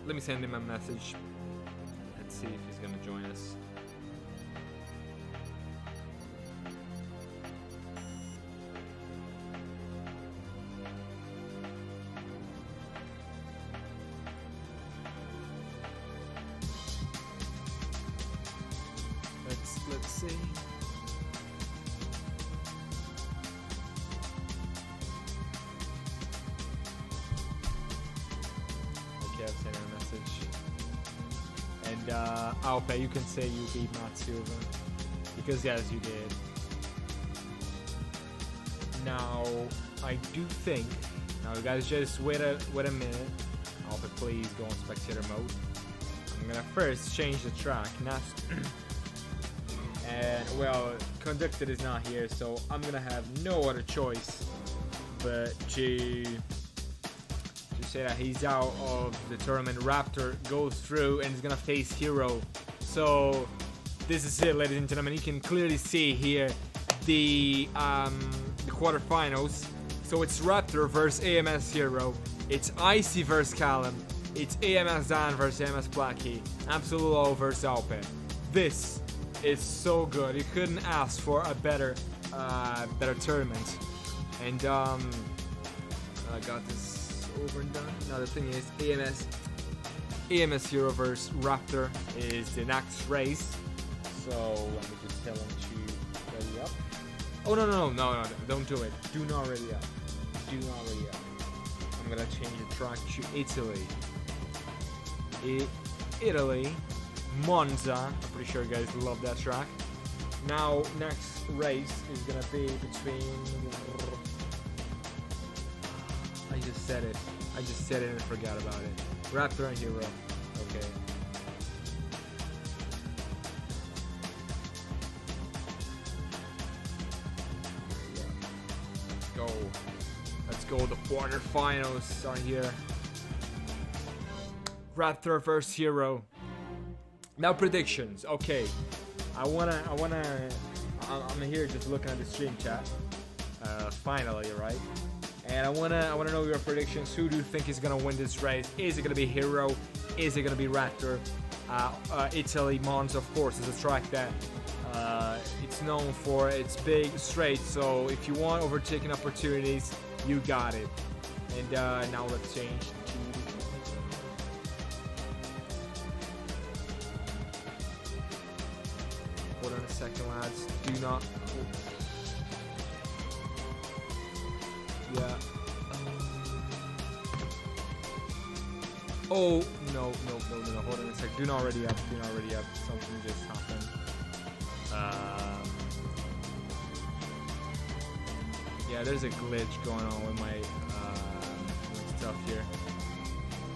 Let me send him a message. Let's see if he's gonna join us. Let's see. Okay, I've sent him a message. And Alpe, you can say you beat Matt Silva. Because yes, you did. Now, I do think. Now, you guys, just wait a minute. Alpe, please go on spectator mode. I'm gonna first change the track. And well, Conducted is not here, so I'm gonna have no other choice but to say that he's out of the tournament. Raptor goes through and is gonna face Hero. So this is it, ladies and gentlemen. You can clearly see here the quarterfinals. So it's Raptor versus AMS Hero. It's Icy versus Callum. It's AMS Dan versus AMS Blackie. Absolute Low versus Alpe. This It's so good. You couldn't ask for a better tournament. And I got this over and done. Now the thing is, AMS Hero vs Raptor is the next race. So let me just tell him to ready up. Oh no, don't do it. Do not ready up. Do not ready up. I'm gonna change the track to Italy. Italy, Monza. I'm pretty sure you guys love that track. Now, next race is gonna be between. I just said it and forgot about it. Raptor and Hero. Okay. Let's go. The quarterfinals are here. Raptor versus Hero. Now predictions. Okay. I'm here just looking at the stream chat. Finally, right? And I wanna know your predictions. Who do you think is gonna win this race? Is it gonna be Hero? Is it gonna be Raptor? Italy, Monza, of course, is a track that it's known for. It's big, straight. So if you want overtaking opportunities, you got it. And now let's change to. Hold on a second, lads. Do not. Yeah. Oh no! Hold on a sec. Do not ready up. Something just happened. Yeah, there's a glitch going on with my stuff here,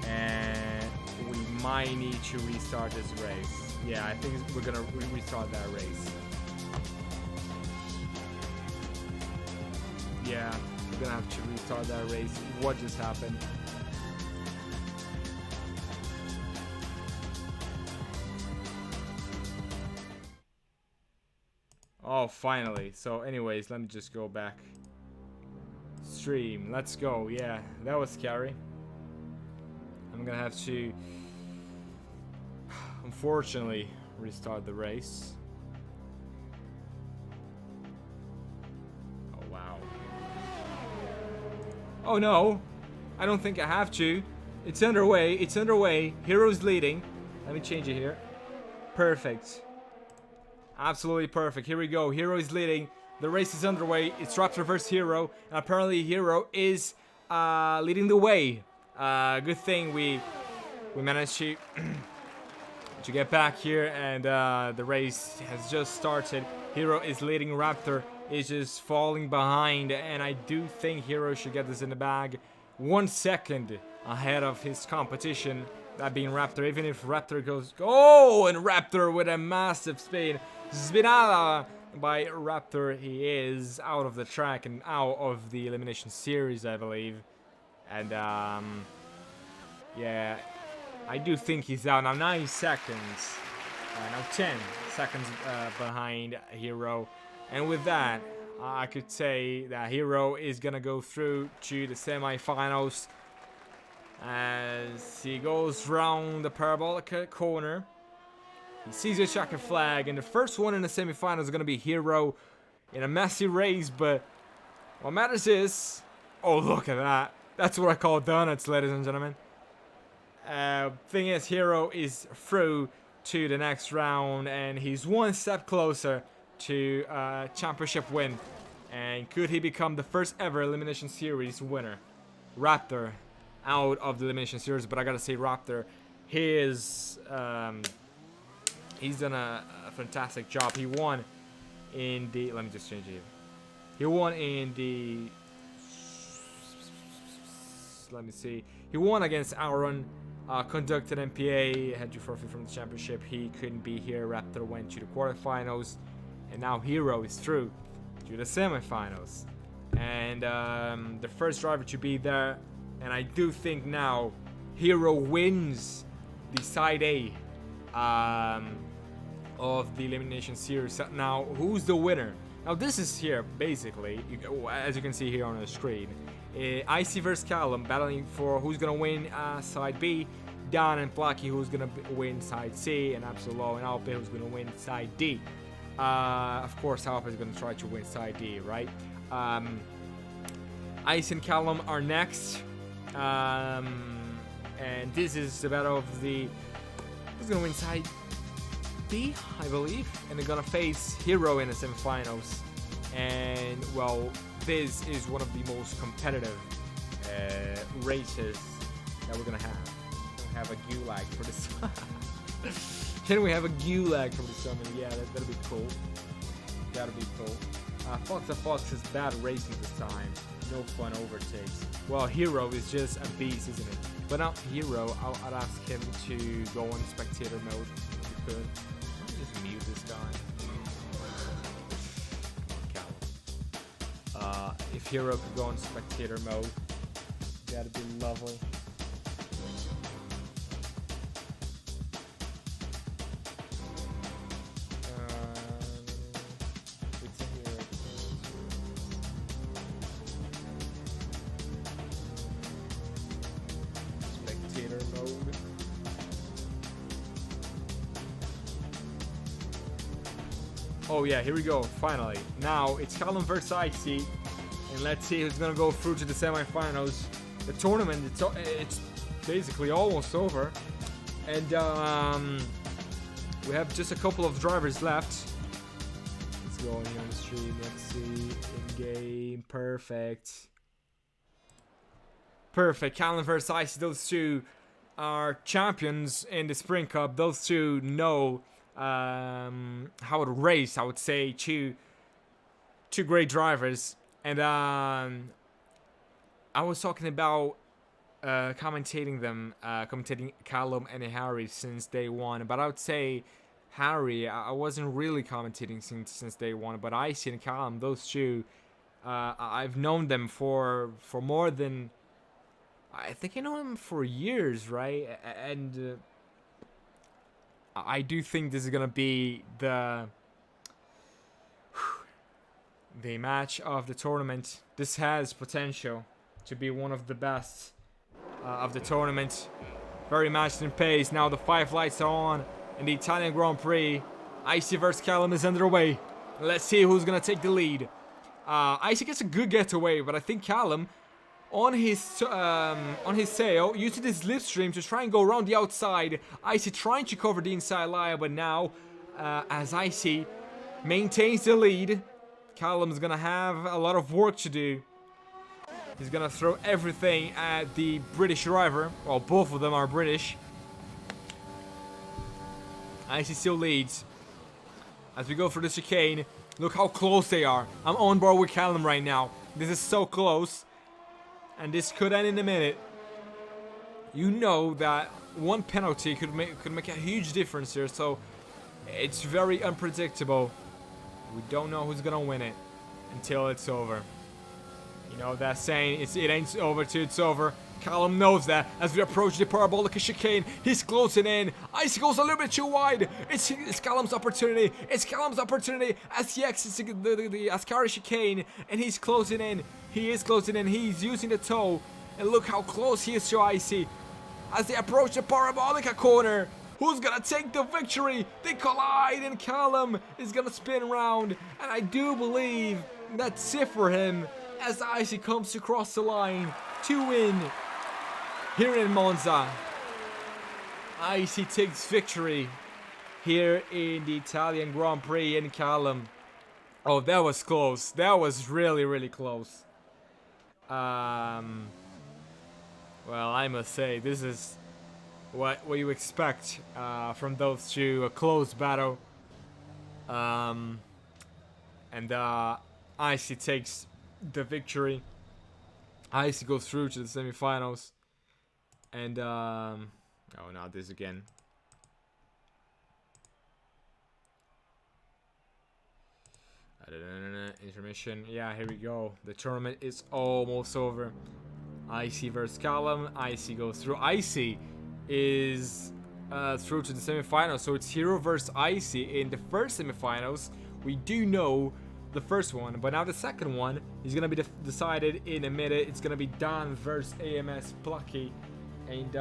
and we might need to restart this race. Yeah, I think we're gonna restart that race. Yeah, we're gonna have to restart that race. What just happened? Oh, finally. So anyways, let me just go back. Stream. Let's go. Yeah, that was scary. I'm gonna have to, unfortunately, restart the race. Oh, wow. Oh, no. I don't think I have to. It's underway. Hero's leading. Let me change it here. Perfect. Absolutely perfect. Here we go. Hero is leading. The race is underway. It's Raptor versus Hero. And apparently Hero is leading the way. Good thing we managed to to get back here, and the race has just started. Hero is leading. Raptor is just falling behind, and I do think Hero should get this in the bag. 1 second ahead of his competition, that being Raptor. Even if Raptor goes, oh, and Raptor with a massive spin. Spinada by Raptor. He is out of the track and out of the Elimination Series, I believe. And yeah, I do think he's out now. 9 seconds, now 10 seconds behind Hero. And with that, I could say that Hero is gonna go through to the semi-finals as he goes round the parabolic corner. He sees the checkered flag, and the first one in the semi-finals is gonna be Hero in a messy race. But what matters is, oh, look at that. That's what I call donuts, ladies and gentlemen. Thing is, Hero is through to the next round, and he's 1 step closer to championship win. And could he become the first ever Elimination Series winner? Raptor out of the Elimination Series, but I gotta say, Raptor, he's done a fantastic job. He won in the, let me just change it. He won in the, let me see. He won against Aaron, conducted MPA, had to forfeit from the championship. He couldn't be here. Raptor went to the quarterfinals, and now Hero is through to the semifinals. And the first driver to be there, and I do think now Hero wins the side A of the Elimination Series. Now, who's the winner? Now, this is here, basically, as you can see here on the screen. Icy versus Callum battling for who's going to win side B. Dan and Plucky who's gonna win side C, and Absolo and Alpe who's gonna win side D. Of course, Alpe is gonna try to win side D, right? Ice and Callum are next, and this is the battle of the who's gonna win side D, I believe, and they're gonna face Hero in the semifinals. And well, this is one of the most competitive races that we're gonna have. We're gonna have a gulag for this. Can we have a gulag from the summer? Yeah, that'll be cool. That'll be cool. Fox is bad racing this time. No fun overtakes. Well, Hero is just a beast, isn't it? But now Hero, I'd ask him to go on spectator mode if you could. Let me just mute this guy. If Hero could go on spectator mode, that'd be lovely. It's here. Spectator mode. Oh yeah, here we go, finally. Now, it's Callum versus Icy, and let's see who's gonna go through to the semifinals. The tournament, it's basically almost over. And we have just a couple of drivers left. Let's go on here on the stream, let's see, in-game, perfect. Perfect, Callum versus Icy, those two are champions in the Spring Cup. Those two know how to race, I would say. Two great drivers. And I was talking about commentating Callum and Harry since day one, but I would say Harry, I wasn't really commentating since day one, but Icy and Callum, those two, I've known them for more than, I think I know them for years, right? And I do think this is gonna be the match of the tournament. This has potential to be one of the best of the tournament. Very matched in pace. Now the 5 lights are on in the Italian Grand Prix. Icy vs Callum is underway. Let's see who's gonna take the lead. Icy gets a good getaway, but I think Callum, on his sail, using his slipstream to try and go around the outside. Icy trying to cover the inside line, but now, as Icy maintains the lead, Callum's gonna have a lot of work to do. He's gonna throw everything at the British driver. Well, both of them are British. Icy still leads. As we go through the chicane, look how close they are. I'm on board with Callum right now. This is so close. And this could end in a minute. You know that one penalty could make a huge difference here, so it's very unpredictable. We don't know who's gonna win it until it's over. You know that saying, it ain't over till it's over. Callum knows that. As we approach the parabolic chicane, he's closing in. Icy goes a little bit too wide. It's Callum's opportunity. It's Callum's opportunity as he exits the Ascari chicane, and he's closing in. He is closing in. He's using the toe, and look how close he is to Icy. As they approach the parabolica corner, who's gonna take the victory? They collide, and Callum is gonna spin around, and I do believe that's it for him as Icy comes across the line to win here in Monza. Icy takes victory here in the Italian Grand Prix in Callum. Oh, that was close. That was really, really close. Well, I must say, this is what you expect from those two, a close battle. And Icy takes the victory. Icy goes through to the semifinals. And oh, not this again. Intermission. Yeah, here we go. The tournament is almost over. Icy versus Callum. Icy goes through. Icy is through to the semifinals. So it's Hero versus Icy in the first semifinals. We do know the first one, but now the second one is gonna be decided in a minute. It's gonna be Dan versus AMS Plucky, and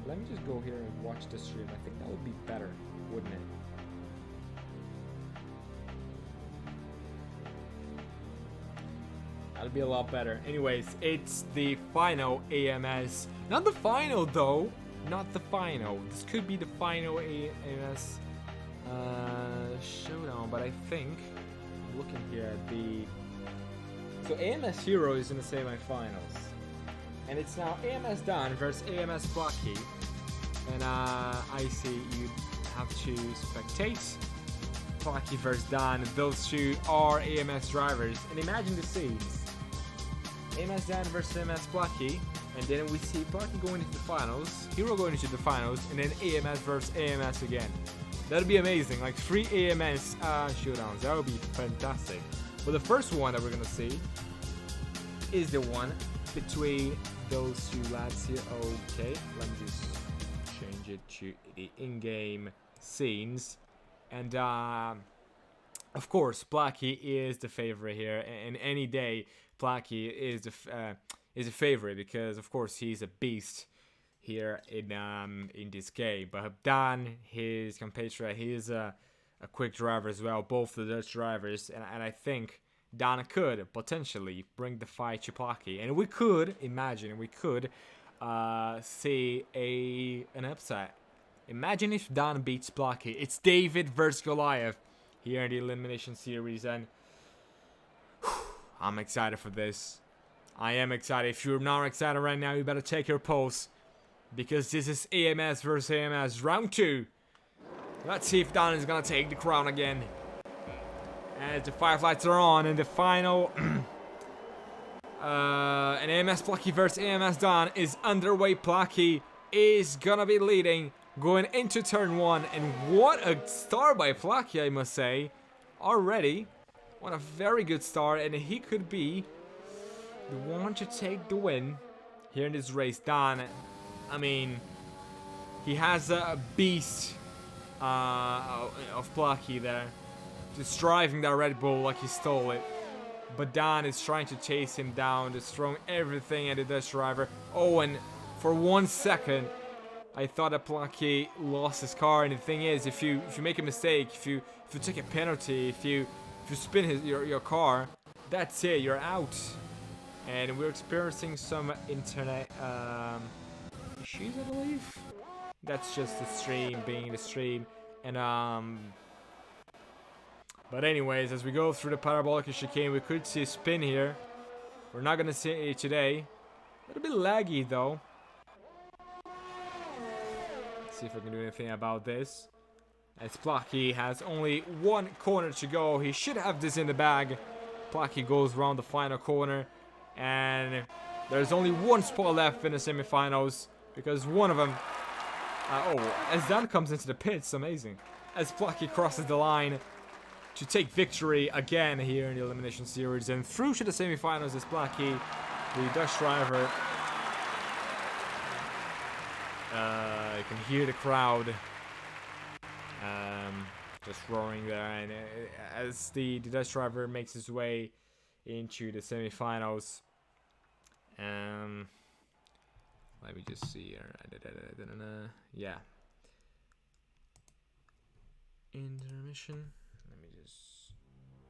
let me just go here and watch the stream. I think that would be better, wouldn't it? That'll be a lot better. Anyways, it's the final AMS. Not the final though. Not the final. This could be the final AMS showdown, but I think I'm looking here at the. So AMS Hero is in the semi-finals, and it's now AMS Dan versus AMS Blocky, and I see you have to spectate. Blocky versus Dan. Those two are AMS drivers, and imagine the scenes. AMS Dan versus AMS Blocky, and then we see Blocky going into the finals, Hero going into the finals, and then AMS versus AMS again. That'd be amazing, like 3 AMS showdowns. That would be fantastic. But the first one that we're gonna see is the one between those two lads here. Okay, let me just change it to the in-game scenes, and of course, Blocky is the favorite here, and any day. Blocky is a favorite because of course he's a beast here in this game. But Dan, his compatriot, he is a quick driver as well. Both the Dutch drivers, and I think Dan could potentially bring the fight to Blocky, and we could imagine see an upset. Imagine if Dan beats Blocky. It's David versus Goliath here in the Elimination Series, and I'm excited for this. I am excited. If you're not excited right now, you better take your pulse, because this is AMS versus AMS round 2. Let's see if Dan is gonna take the crown again. As the fireflights are on in the final, and AMS Blocky versus AMS Dan is underway. Blocky is gonna be leading going into turn 1, and what a start by Blocky, I must say, already. What a very good start, and he could be the one to take the win here in this race. Dan, I mean, he has a beast of Blocky there, just driving that Red Bull like he stole it. But Dan is trying to chase him down, just throwing everything at the Dutch driver. Oh, and for 1 second, I thought that Blocky lost his car. And the thing is, if you make a mistake, if you take a penalty, if you spin your car, that's it, you're out. And we're experiencing some internet issues, I believe. That's just the stream being the stream. And but anyways, as we go through the parabolic chicane, we could see a spin here. We're not gonna see it today. A little bit laggy though. Let's see if we can do anything about this. As Blocky has only 1 corner to go. He should have this in the bag. Blocky goes around the final corner, and there's only 1 spot left in the semifinals, because one of them as Dan comes into the pits, amazing, as Blocky crosses the line to take victory again here in the Elimination Series, and through to the semifinals is Blocky, the Dutch driver. You can hear the crowd just roaring there, and as the Dutch driver makes his way into the semifinals. Let me just see here. Yeah. Intermission. Let me just.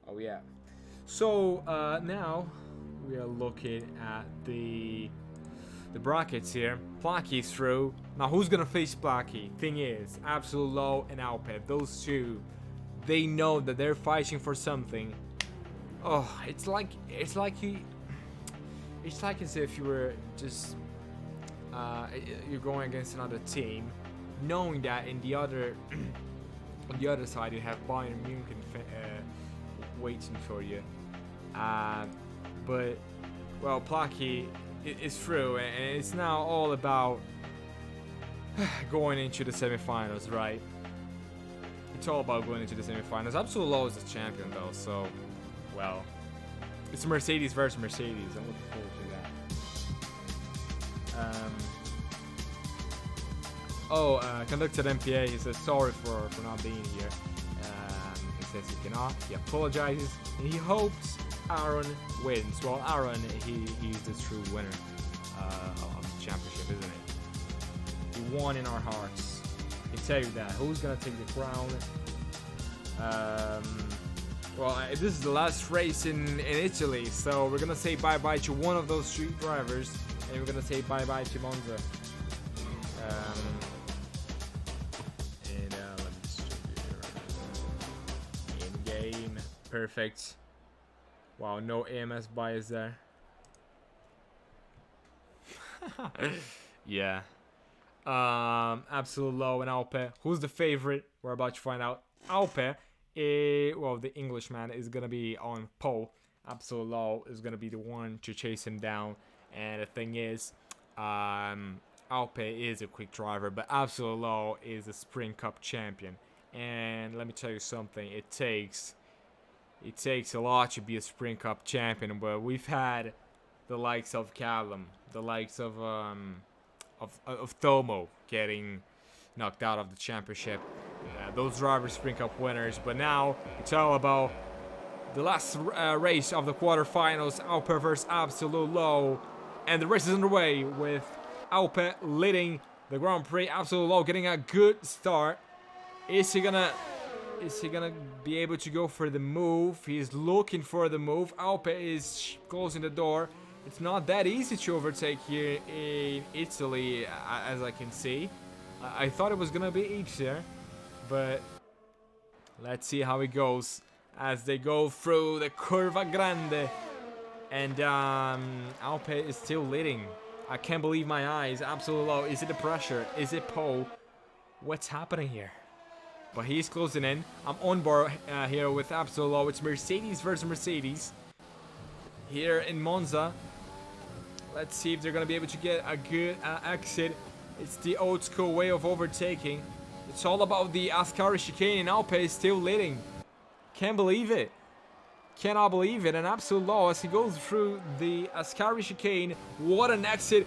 Oh yeah. So now we are looking at the brackets here. Blocky's through. Now who's gonna face Blocky? Thing is, Absolute Low and Alped, those two, they know that they're fighting for something. Oh, it's like as if you were just you're going against another team, knowing that in the other on the other side you have Bayern Munich waiting for you. But well, Blocky is through, and it's now all about going into the semifinals, right? It's all about going into the semifinals. Absolute Low is the champion though, so well, it's Mercedes versus Mercedes. I'm looking forward to that. Conductor MPA, he says sorry for not being here. He says he cannot. He apologizes, and he hopes Aaron wins. Well, Aaron, he's the true winner of the championship, isn't it? The one in our hearts. I can tell you that. Who's gonna take the crown? Well, this is the last race in Italy, so we're gonna say bye-bye to one of those three drivers, and we're gonna say bye-bye to Monza. Let me just check here. In-game. Perfect. Wow, no AMS bias there. Yeah. Absolute low and Alpe. Who's the favorite? We're about to find out. Alpe, well, the Englishman is gonna be on pole. Absolute low is gonna be the one to chase him down. And the thing is, Alpe is a quick driver, but Absolute Low is a Sprint Cup champion. And let me tell you something. It takes a lot to be a Sprint Cup champion, but we've had the likes of Callum, the likes of Thomo getting knocked out of the championship. Those drivers Sprint Cup winners, but now it's all about the last race of the quarterfinals, Alpe versus Absolute Low, and the race is underway with Alpe leading the Grand Prix. Absolute Low getting a good start. Is he gonna be able to go for the move? He's looking for the move. Alpe is closing the door. It's not that easy to overtake here in Italy, as I can see. I thought it was gonna be easier, but let's see how it goes as they go through the Curva Grande. And Alpe is still leading. I can't believe my eyes. Absolute Low. Is it the pressure? Is it pole? What's happening here? But he's closing in. I'm on board here with Absolute Low. It's Mercedes versus Mercedes here in Monza. Let's see if they're going to be able to get a good exit. It's the old school way of overtaking. It's all about the Ascari chicane, and Alpe is still leading. Can't believe it. Cannot believe it. And Absolute Low as he goes through the Ascari chicane. What an exit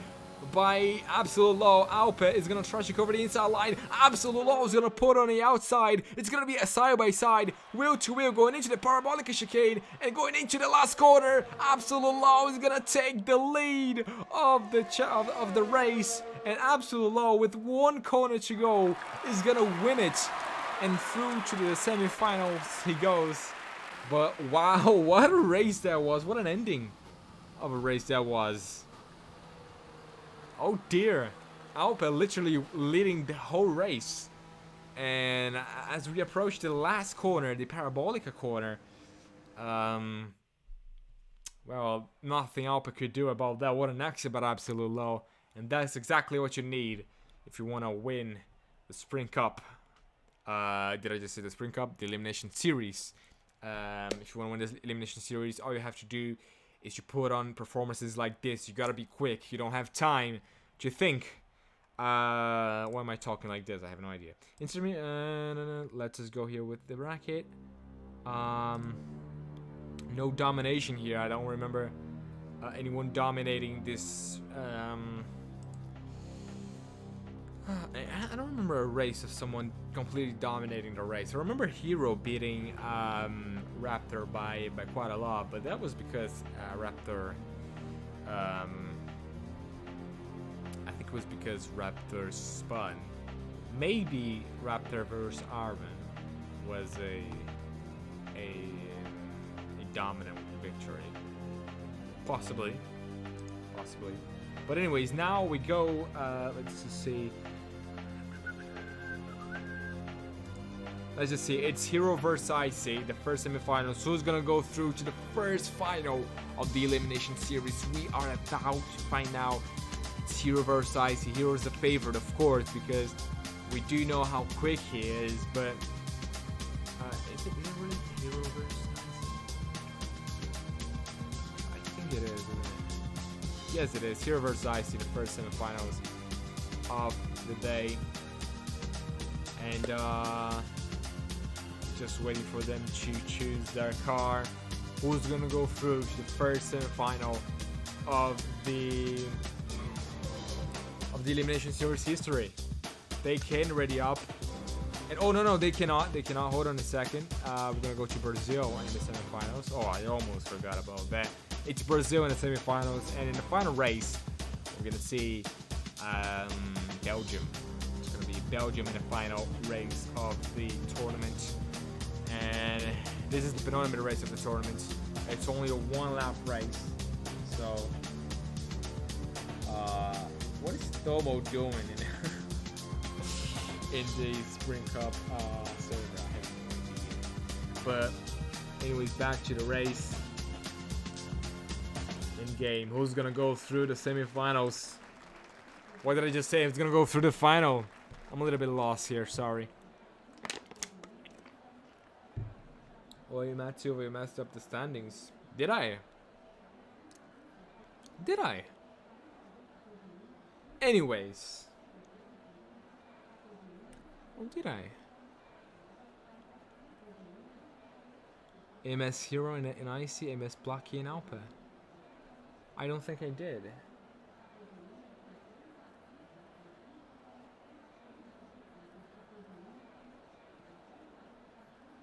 by Absolute Low. Alpe is going to try to cover the inside line. Absolute Low is going to put on the outside. It's going to be a side-by-side, wheel-to-wheel, going into the parabolic chicane and going into the last corner. Absolute Low is going to take the lead of the race. And Absolute Low, with one corner to go, is going to win it. And through to the semifinals he goes. But wow, what a race that was. What an ending of a race that was. Oh dear. Alpe literally leading the whole race. And as we approach the last corner, the Parabolica corner, well, nothing Alpe could do about that. What an exit by Absolute Low. And that's exactly what you need if you want to win the Sprint Cup. Did I just say the Sprint Cup? The Elimination Series. If you want to win this Elimination Series, all you have to do is you put on performances like this. You gotta be quick. You don't have time to think. Why am I talking like this? I have no idea. Let's just go here with the bracket. No domination here. I don't remember anyone dominating this. I don't remember a race of someone completely dominating the race. I remember Hero beating Raptor by quite a lot, but that was because Raptor. I think it was because Raptor spun. Maybe Raptor versus Arvin was a dominant victory. Possibly. But anyways, now we go. Let's just see. It's Hero versus Icy, the first semifinal. So who's gonna go through to the first final of the Elimination Series? We are about to find out. It's Hero versus Icy. Hero is the favorite, of course, because we do know how quick he is. But is it really Hero versus Icy? I think it is. Isn't it? Yes, it is. Hero versus Icy, the first semifinals of the day, and just waiting for them to choose their car. Who's gonna go through to the first semifinal of the Elimination Series history? They can ready up, and oh no, they cannot. Hold on a second. We're gonna go to Brazil in the semifinals. Oh, I almost forgot about that. It's Brazil in the semifinals, and in the final race, we're gonna see Belgium Belgium in the final race of the tournament. And this is the penultimate race of the tournament. It's only a 1 lap race. So, what is Thomo doing in the Sprint Cup Silva? I have no idea. But, anyways, back to the race. In game, who's gonna go through the semifinals? What did I just say? Who's gonna go through the final? I'm a little bit lost here. Sorry. Well, Matthew, we messed up the standings. Did I? Did I? Anyways. Or did I? MS Hero in IC, MS Blocky in Alpe. I don't think I did.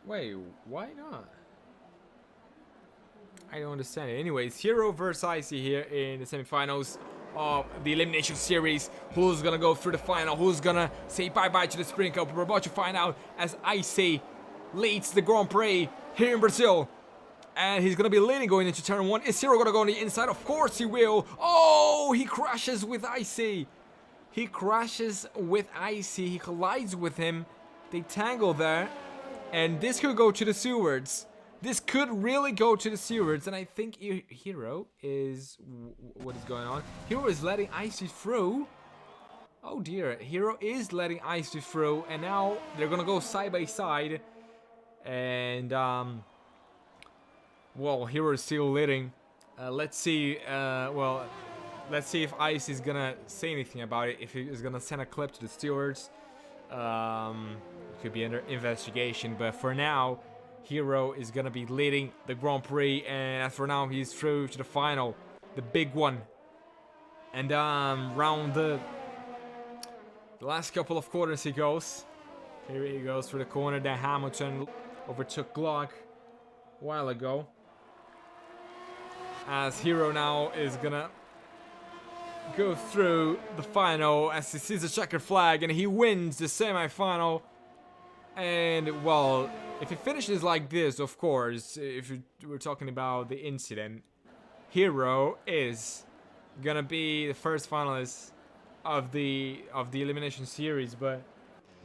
Wait, why not? I don't understand it. Anyways, Hero versus Icy here in the semifinals of the Elimination Series. Who's gonna go through the final? Who's gonna say bye-bye to the Sprint Cup? We're about to find out as Icy leads the Grand Prix here in Brazil. And he's gonna be leading going into turn 1. Is Hero gonna go on the inside? Of course he will. Oh, he crashes with Icy. He crashes with Icy. He collides with him. They tangle there. And this could go to the stewards. This could really go to the stewards. And I think Hero is... What is going on? Hero is letting Icy through. Oh dear. Hero is letting Icy through. And now they're going to go side by side. And... well, Hero is still leading. Let's see... well, let's see if Icy is going to say anything about it. If he is going to send a clip to the stewards. Could be under investigation, but for now, Hero is gonna be leading the Grand Prix, and as for now, he's through to the final, the big one. And round the last couple of quarters he goes. Here he goes for the corner that Hamilton overtook Glock a while ago. As Hero now is gonna go through the final as he sees the checkered flag and he wins the semi-final. And well, if he finishes like this, of course, if we're talking about the incident, Hero is gonna be the first finalist of the Elimination Series. But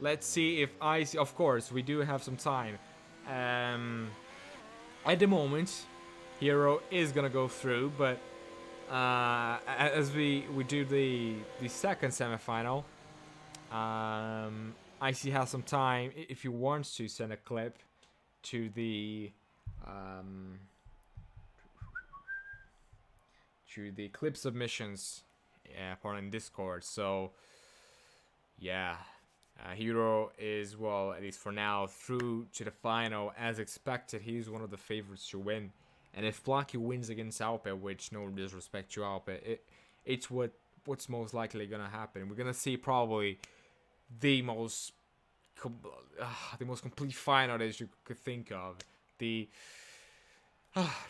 let's see if Icy, of course, we do have some time. At the moment, Hero is gonna go through, but as we do the second semifinal, Icy has some time if he wants to send a clip to the clip submissions part in Discord. So yeah, Hero is, well, at least for now, through to the final as expected. He's one of the favorites to win. And if Blocky wins against Alpe, which no disrespect to Alpe, it's what's most likely gonna happen. We're gonna see probably the most complete final that you could think of. The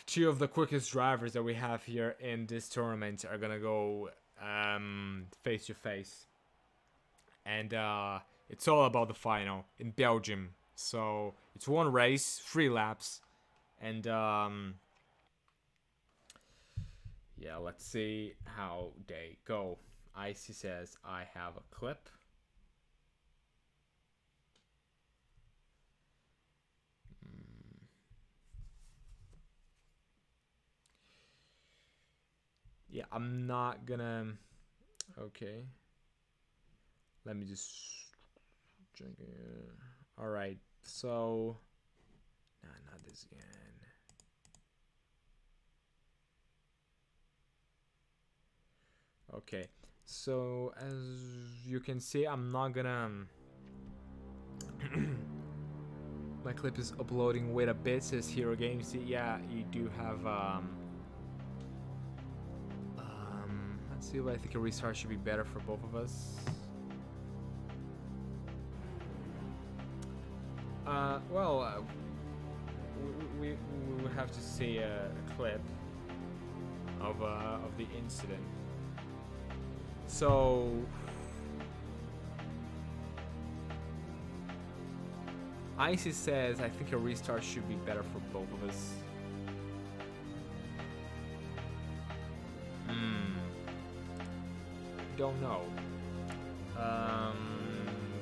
two of the quickest drivers that we have here in this tournament are gonna go face to face, and it's all about the final in Belgium. So it's one race, 3 laps, and yeah, let's see how they go. Icy says, I have a clip. Yeah, I'm not gonna... Okay. Let me just check it. Alright, so... Nah, not this again. Okay, so as you can see, I'm not gonna... My clip is uploading. Wait a bit, says Hero Games. Yeah, you do have... Let's see, but I think a restart should be better for both of us. Well, we would have to see a clip of the incident. So Icy says, I think a restart should be better for both of us. Don't know.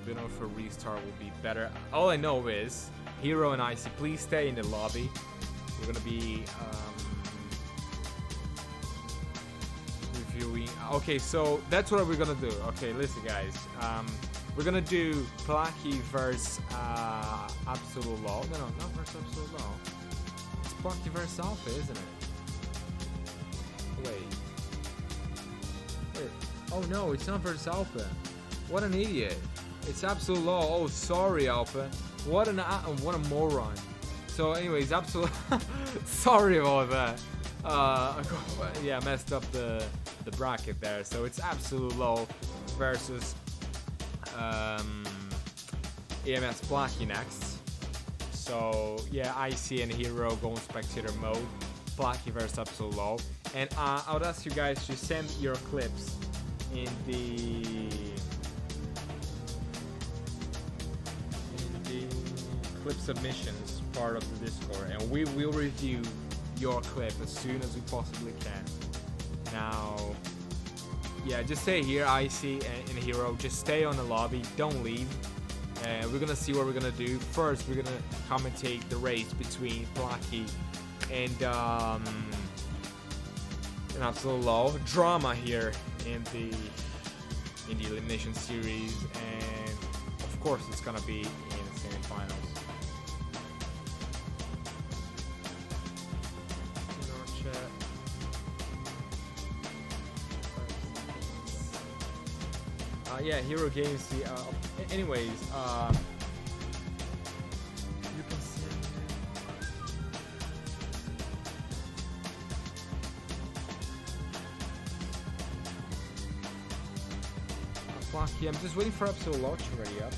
Don't know if a restart will be better. All I know is, Hero and Icy, please stay in the lobby. We're gonna be reviewing. Okay, so that's what we're gonna do. Okay, listen, guys. We're gonna do Plaki versus Absolute Law. No, not versus Absolute Law. It's Plaki versus Alpha, isn't it? Wait. Oh no, it's not versus Alpha. What an idiot. It's Absolute Law. Oh, sorry, Alpha. What a moron. So, anyways, Absolute. Sorry about that. Yeah, messed up the bracket there. So it's Absolute Law versus EMS Plaki next. So yeah, Icy and Hero go in spectator mode. Plaki versus Absolute Law. And I would ask you guys to send your clips in the clip submissions part of the Discord, and we will review your clip as soon as we possibly can. Now, yeah, just stay here, Icy and Hero. Just stay on the lobby, don't leave. And we're gonna see what we're gonna do. First, we're gonna commentate the race between Plaki and Absolute Law. Drama here in the Elimination Series, and of course, it's gonna be in the semifinals. Yeah, Hero Games. Anyways, you can see. Plaki, I'm just waiting for Absolute Law to ready up.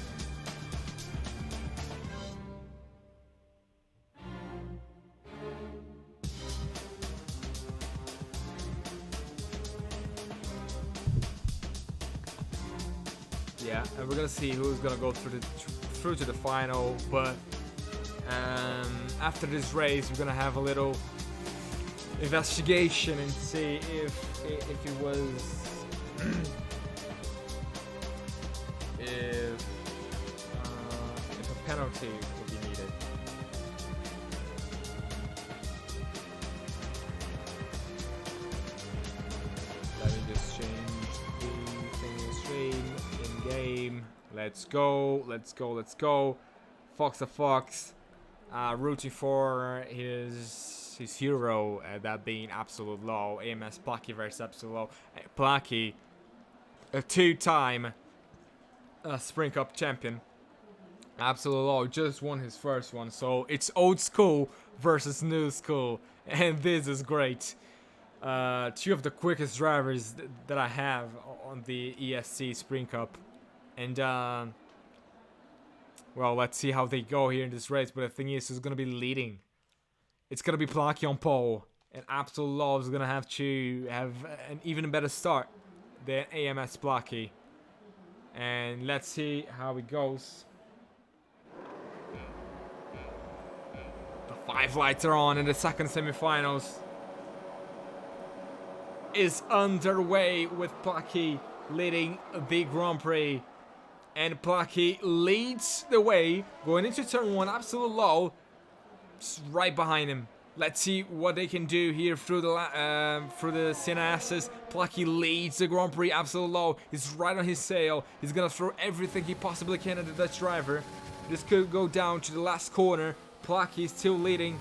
Yeah, and we're gonna see who's gonna go through to the final. But after this race, we're gonna have a little investigation and see if it was if a penalty would be needed. Let me just change the thing stream. Game. Let's go. Fox the Fox. Rooting for his hero, that being Absolute Law. AMS Plaki versus Absolute Law. Plaki, a two-time Spring Cup champion. Absolute Law just won his first one, so it's old school versus new school, and this is great. Two of the quickest drivers that I have on the ESC Spring Cup. And, well, let's see how they go here in this race. But the thing is, who's going to be leading? It's going to be Plaki on pole. And Absolute Law is going to have to have an even better start than AMS Plaki. And let's see how it goes. The 5 lights are on in the second semifinals. Is underway with Plaki leading the Grand Prix. And Plaki leads the way going into turn 1. Absolute Law right behind him. Let's see what they can do here through the Siena S's. Plaki leads the Grand Prix. Absolute Law is right on his sail. He's gonna throw everything he possibly can at the Dutch driver. This could go down to the last corner. Plaki is still leading.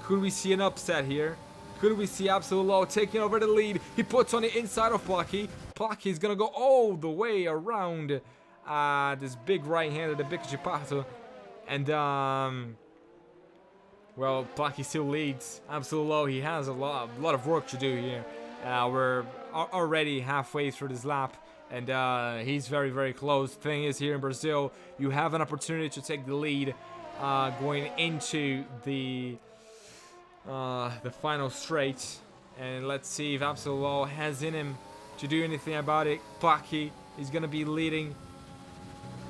Could we see an upset here? Could we see Absolute Law taking over the lead? He puts on the inside of Plaki. Plaki is gonna go all the way around this big right-hander, the big Chipato. And, well, Plaki still leads. Absolute Law, he has a lot of work to do here. We're already halfway through this lap. And he's very, very close. Thing is, here in Brazil, you have an opportunity to take the lead going into the final straight. And let's see if Absolute Law has in him to do anything about it. Plaki is going to be leading.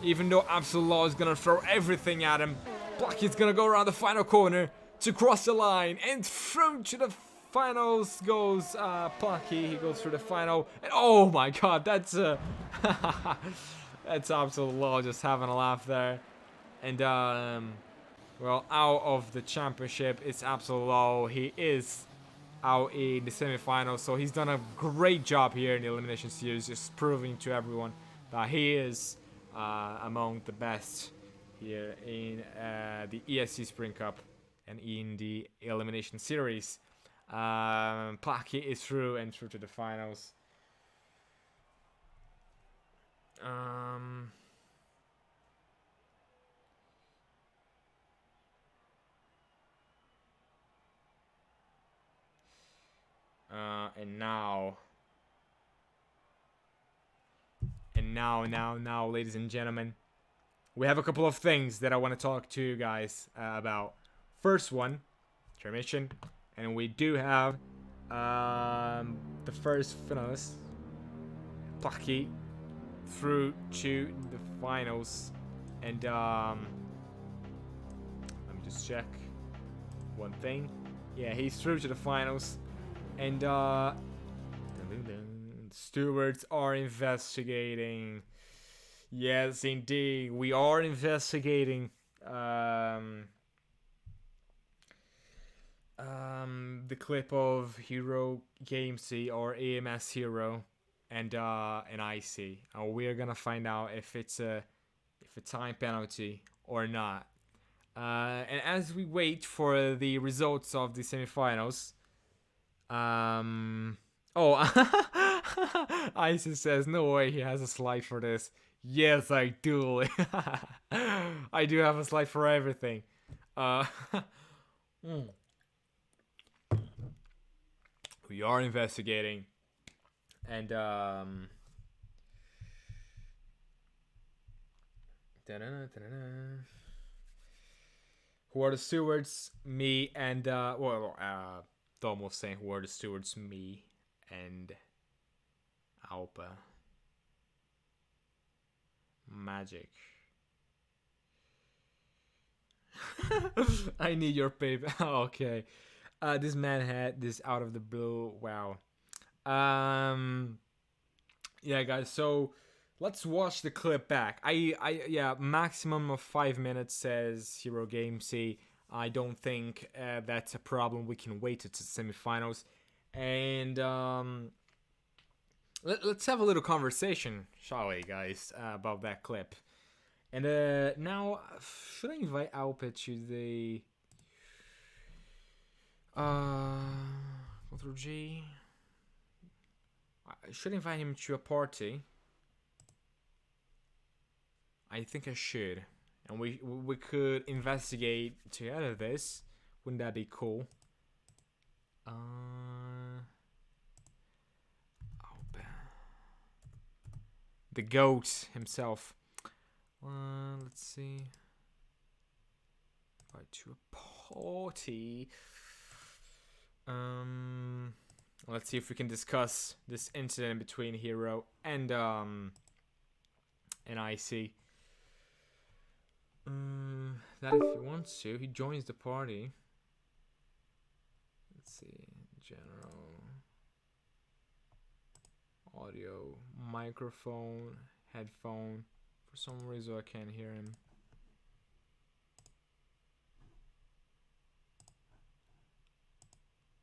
Even though Absolute Law is going to throw everything at him. Blacky's gonna go around the final corner to cross the line, and through to the finals goes Plucky. He goes through the final, and oh my god, that's that's absolute low. Just having a laugh there, and well, out of the championship, it's absolute low. He is out in the semifinals, so he's done a great job here in the Elimination Series, just proving to everyone that he is among the best here in the ESC Spring Cup and in the Elimination Series. Plucky is through and through to the finals. And now, ladies and gentlemen, we have a couple of things that I want to talk to you guys about. First one, intermission, and we do have the first finalist, Plucky, through to the finals, and let me just check one thing. Yeah, he's through to the finals, and stewards are investigating. Yes, indeed, we are investigating the clip of Hero Game C or AMS Hero and IC. We're gonna find out if it's a time penalty or not. And as we wait for the results of the semifinals, Isis says, no way he has a slide for this. Yes, I do. I do have a slide for everything. We are investigating. And, who are the stewards? Me and, Dom was saying who are the stewards? Me and Alpa. Magic. I need your paper. Okay. This man had this out of the blue. Wow. Yeah, guys. So let's watch the clip back. Yeah, maximum of 5 minutes says Hero Game C. I don't think that's a problem. We can wait to the semifinals, and let's have a little conversation, shall we, guys, about that clip. And now, should I invite Alpha to the Ctrl G? I should invite him to a party. I think I should. And we could investigate together this. Wouldn't that be cool? The goat himself. Let's see. Invite to a party. Let's see if we can discuss this incident between Hero and IC. That if he wants to, he joins the party. Let's see, general audio, microphone, headphone. For some reason, I can't hear him.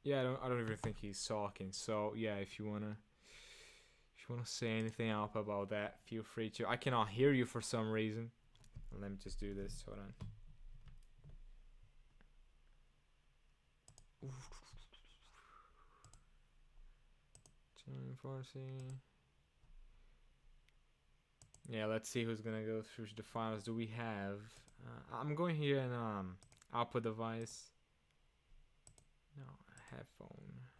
Yeah, I don't even think he's talking. So yeah, if you wanna say anything up about that, feel free to. I cannot hear you for some reason. Let me just do this. Hold on. Yeah, let's see who's gonna go through to the finals. Do we have? I'm going here and output device. No, headphone.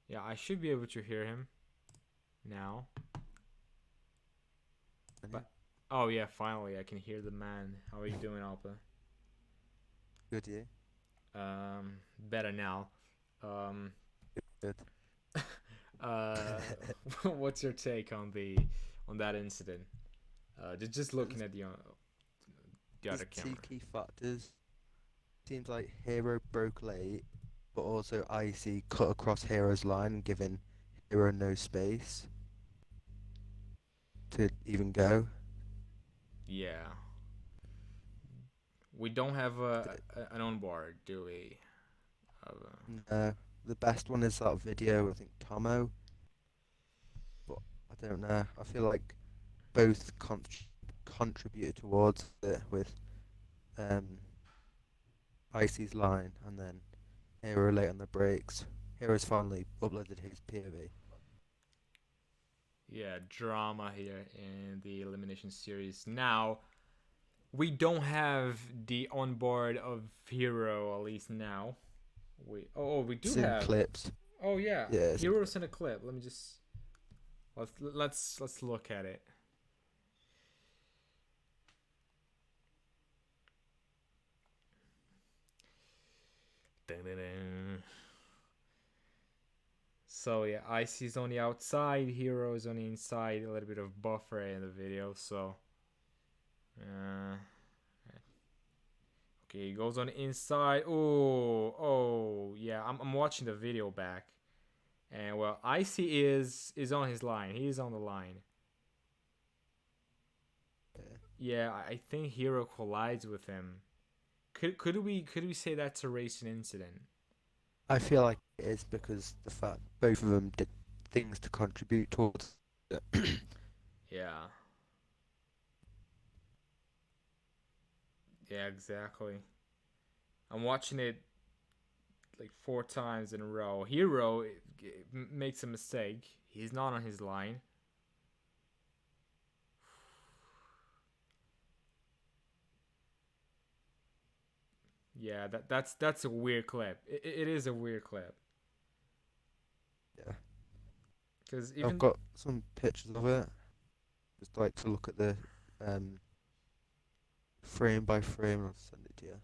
Yeah, I should be able to hear him now. But oh yeah, finally I can hear the man. How are you doing, Alpa? Good, yeah. Better now. Good. What's your take on that incident? Just looking at the There's other two camera. key factors. Seems like Hero broke late, but also Icy cut across Hero's line, giving Hero no space to even go. Yeah. We don't have Th- an onboard, do we? No, the best one is that video, I think Tomo, but I don't know. I feel like both contributed towards it with um, Icy's line and then Hero late on the brakes. Hero's finally uploaded his POV. Yeah, drama here in the Elimination Series. Now, we don't have the onboard of Hero, at least now. We do It's in have. clips. Oh yeah, Yeah, it's in Hero's in a clip. Let me just let's look at it. Dun-dun-dun. So yeah, Icy's on the outside, Hero is on the inside, a little bit of buffer in the video, so okay, he goes on the inside. Oh yeah, I'm watching the video back. And well, Icy is on his line. He's on the line. Yeah, I think Hero collides with him. Could we say that's a racing incident? I feel like it is because the fact both of them did things to contribute towards it. Yeah. Yeah, exactly. I'm watching it like 4 times in a row. Hero makes a mistake. He's not on his line. Yeah, that's a weird clip. It is a weird clip. Yeah. Because I've even got some pictures of it. Just like to look at the frame by frame and I'll send it to you.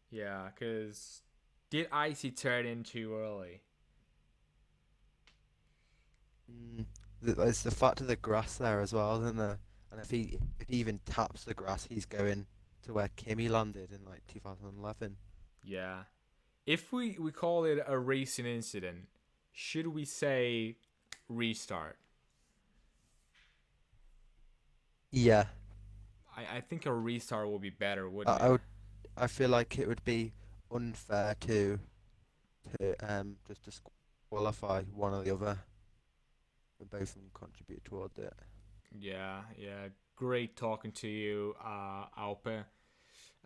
yeah, because did Icy turn in too early? There's the fact of the grass there as well, isn't there? And if he even taps the grass, he's going to where Kimmy landed in like 2011. Yeah. If we call it a racing incident, should we say restart? Yeah, I think a restart would be better, wouldn't I it? would. I feel like it would be unfair to just disqualify one or the other. And both of them contribute towards it. Yeah, yeah. Great talking to you, Alpe.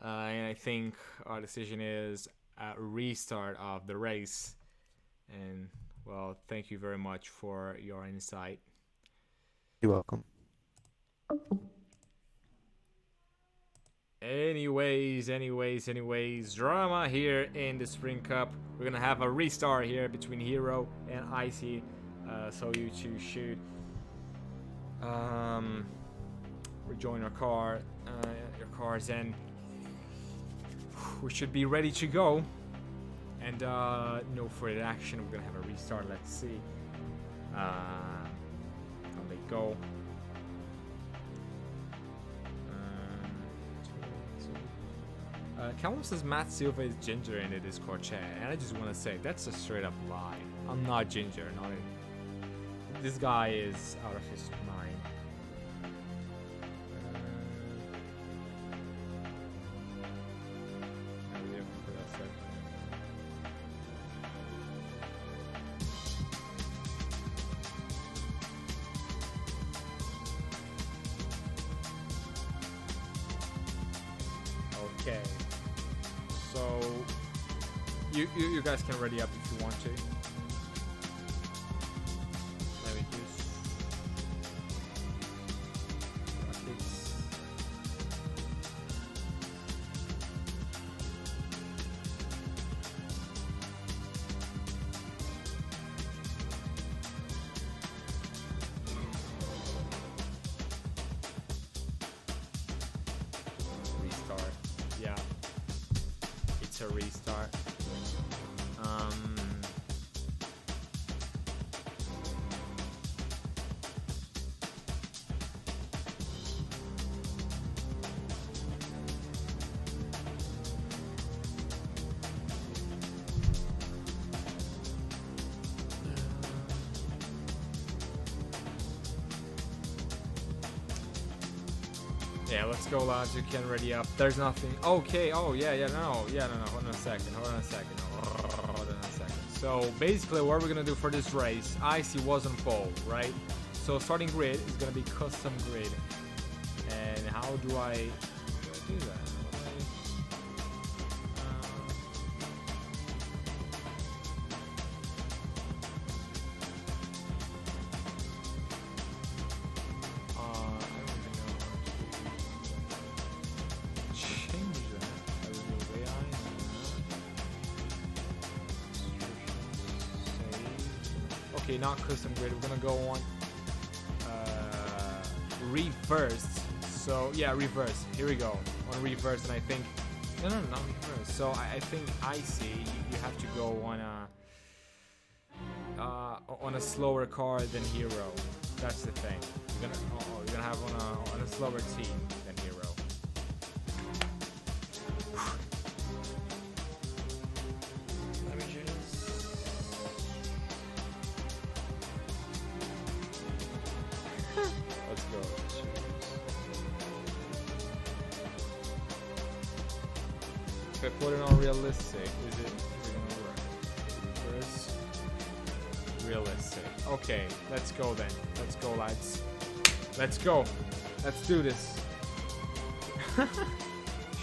And I think our decision is a restart of the race. And well, thank you very much for your insight. You're welcome. Anyways, drama here in the Spring Cup. We're gonna have a restart here between Hero and Icy. So you two should rejoin your cars, and we should be ready to go. And no further action. We're gonna have a restart. Let's see how they go. Callum says Matt Silva is ginger in the Discord chat, and I just want to say that's a straight up lie. I'm not ginger, not in. This guy is out of his mind. Okay. So you guys can ready up if you want to. Let me just restart. Yeah. It's a restart. Yeah, let's go, lads. You can ready up. There's nothing. Okay. Oh, yeah. No. Hold on a second. So basically, what we're gonna do for this race, Icy was on pole, right? So starting grid is gonna be custom grid. And how do I do that? Okay, not custom grid. We're gonna go on reverse. So yeah, reverse. Here we go on reverse, and I think no, not reverse. So I think Icy, you have to go on a slower car than Hero. That's the thing. You're gonna have on a slower team than Hero. Let's go. If I put it on realistic, is it gonna work? First, realistic. Okay, let's go then. Let's go, lads. Let's go. Let's do this.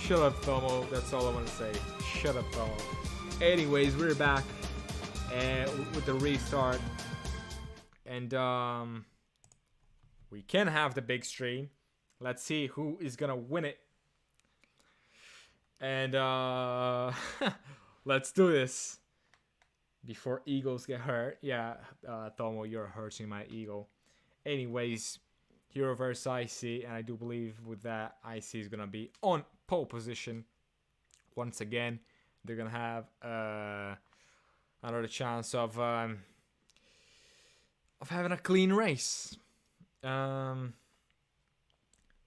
Shut up, Thomo. That's all I want to say. Shut up, Thomo. Anyways, we're back with the restart, and we can have the big stream. Let's see who is gonna win it. And let's do this before egos get hurt. Yeah, Thomo, you're hurting my ego. Anyways, Hero versus Icy, and I do believe with that, Icy is gonna be on pole position once again. They're gonna have another chance of having a clean race.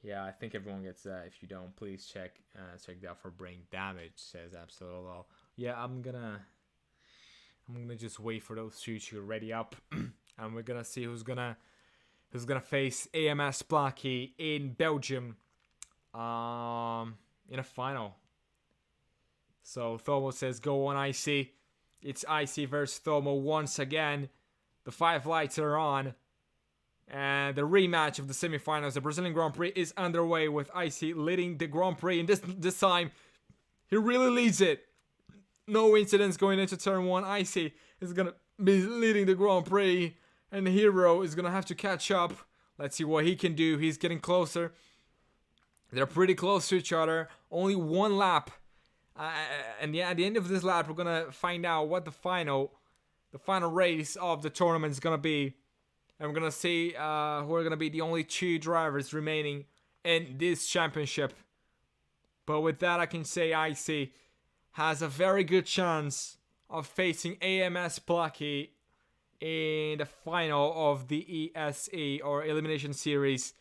Yeah, I think everyone gets that. If you don't, please check that for brain damage, says Absolutely. Yeah, I'm gonna just wait for those two to ready up, and we're gonna see who's gonna face AMS Blocky in Belgium in a final. So Thomo says go on Icy. It's Icy versus Thomo once again. The 5 lights are on. And the rematch of the semifinals, the Brazilian Grand Prix, is underway with Icy leading the Grand Prix. And this time, he really leads it. No incidents going into turn 1. Icy is going to be leading the Grand Prix. And Hero is going to have to catch up. Let's see what he can do. He's getting closer. They're pretty close to each other. Only one lap. And yeah, at the end of this lap, we're going to find out what the final race of the tournament is going to be. And we're going to see who are going to be the only 2 drivers remaining in this championship. But with that, I can say Icy has a very good chance of facing AMS Blocky in the final of the ESE, or Elimination Series.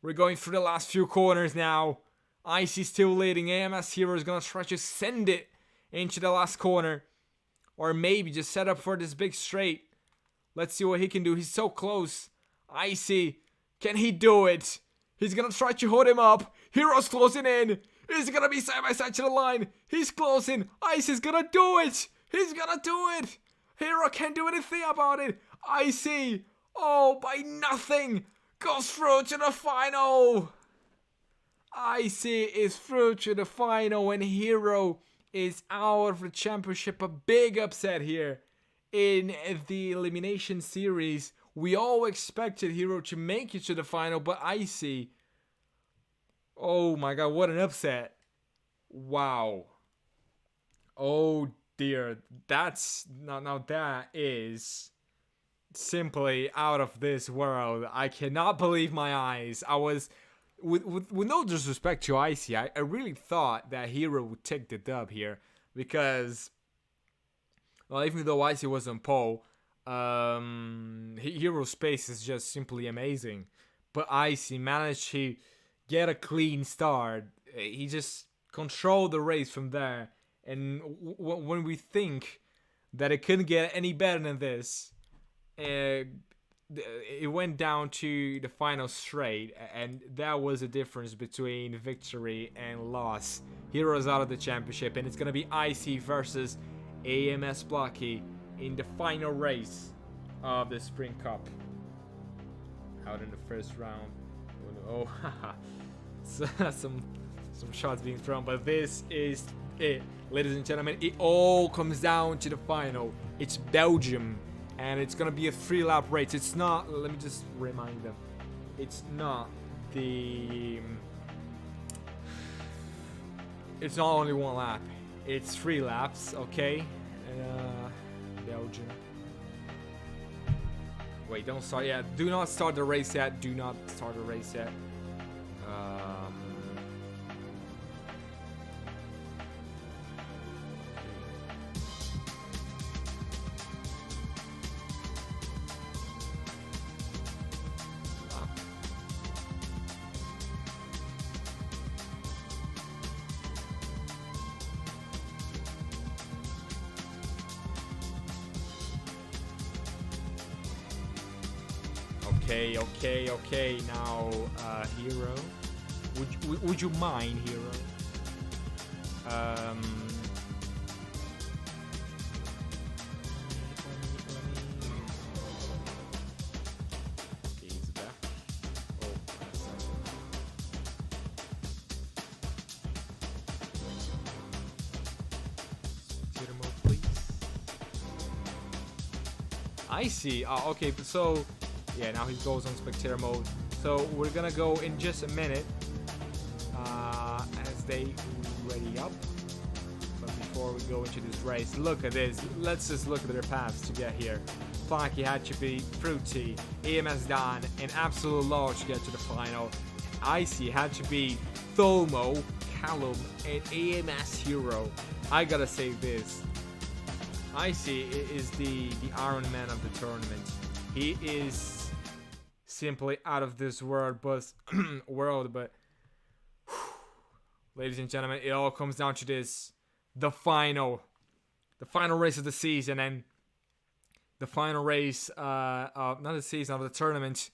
We're going through the last few corners now. Icy still leading. AMS Hero is going to try to send it into the last corner. Or maybe just set up for this big straight. Let's see what he can do. He's so close. Icy, can he do it? He's gonna try to hold him up. Hero's closing in. He's gonna be side by side to the line. He's closing. Icy's gonna do it. He's gonna do it. Hero can't do anything about it. Icy, oh, by nothing, goes through to the final. Icy is through to the final, and Hero is out of the championship. A big upset here. In the Elimination Series, we all expected Hero to make it to the final, but Icy, oh my god, what an upset. Wow. Oh dear, now that is simply out of this world. I cannot believe my eyes. I was, with no disrespect to Icy, I really thought that Hero would take the dub here, because well, even though Icy was on pole, Hero's pace is just simply amazing. But Icy managed to get a clean start. He just controlled the race from there. And when we think that it couldn't get any better than this, it went down to the final straight, and that was the difference between victory and loss. Heroes out of the championship, and it's gonna be Icy versus AMS Blocky in the final race of the Spring Cup. Out in the first round. Oh, haha. some shots being thrown, but this is it, ladies and gentlemen. It all comes down to the final. It's Belgium, and it's gonna be a 3-lap race. It's not. Let me just remind them. It's not the. It's not only 1 lap. It's 3 laps. Okay. Belgium. Wait, don't start yet. Do not start the race yet. Do not start the race yet. Okay. Now, Hero, would you mind, Hero? He's back. Oh, spectator mode, please. I see. Okay, so. Yeah, now he goes on spectator mode. So we're gonna go in just a minute as they ready up. But before we go into this race, look at this. Let's just look at their paths to get here. Placky had to be Fruity, EMS Don, and Absolute Law to get to the final. Icy had to be Thomo, Callum, and AMS Hero. I gotta say this. Icy is the Iron Man of the tournament. He is simply out of this world, but ladies and gentlemen, it all comes down to this: the final race of the season, and the final race of not the season, of the tournament.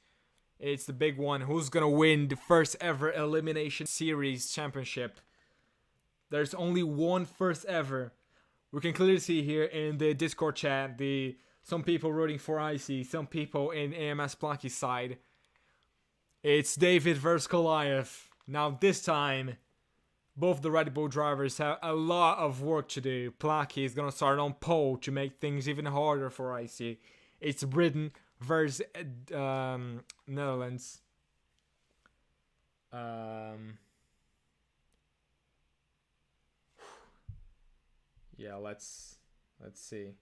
It's the big one. Who's gonna win the first ever Elimination Series championship? There's only one first ever. We can clearly see here in the Discord chat some people rooting for Icy, some people in AMS Placky's side. It's David versus Goliath. Now this time, both the Red Bull drivers have a lot of work to do. Placky is gonna start on pole to make things even harder for Icy. It's Britain versus Netherlands. Yeah, let's see.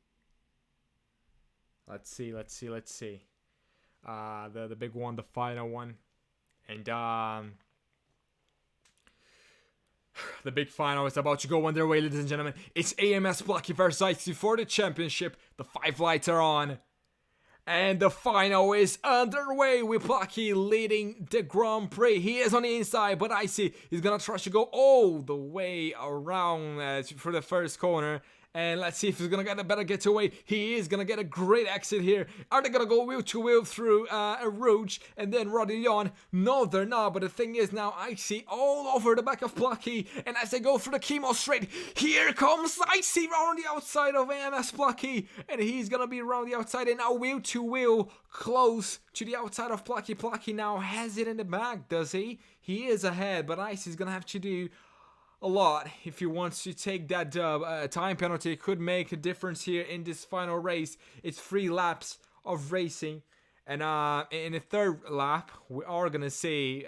Let's see. The big one, the final one. And the big final is about to go underway, ladies and gentlemen. It's AMS Blocky versus Icy for the championship. The 5 lights are on. And the final is underway with Blocky leading the Grand Prix. He is on the inside, but Icy is going to try to go all the way around for the first corner. And let's see if he's going to get a better getaway. He is going to get a great exit here. Are they going to go wheel to wheel through a Rouge and then Rodillon? No, they're not. But the thing is now Icy all over the back of Blocky. And as they go through the chemo straight, here comes Icy around the outside of AMS Blocky. And he's going to be around the outside and now wheel to wheel close to the outside of Blocky. Blocky now has it in the back, does he? He is ahead, but Icy's going to have to do a lot if he wants to take that dub. A time penalty could make a difference here in this final race. It's 3 laps of racing, and in the 3rd lap we are gonna see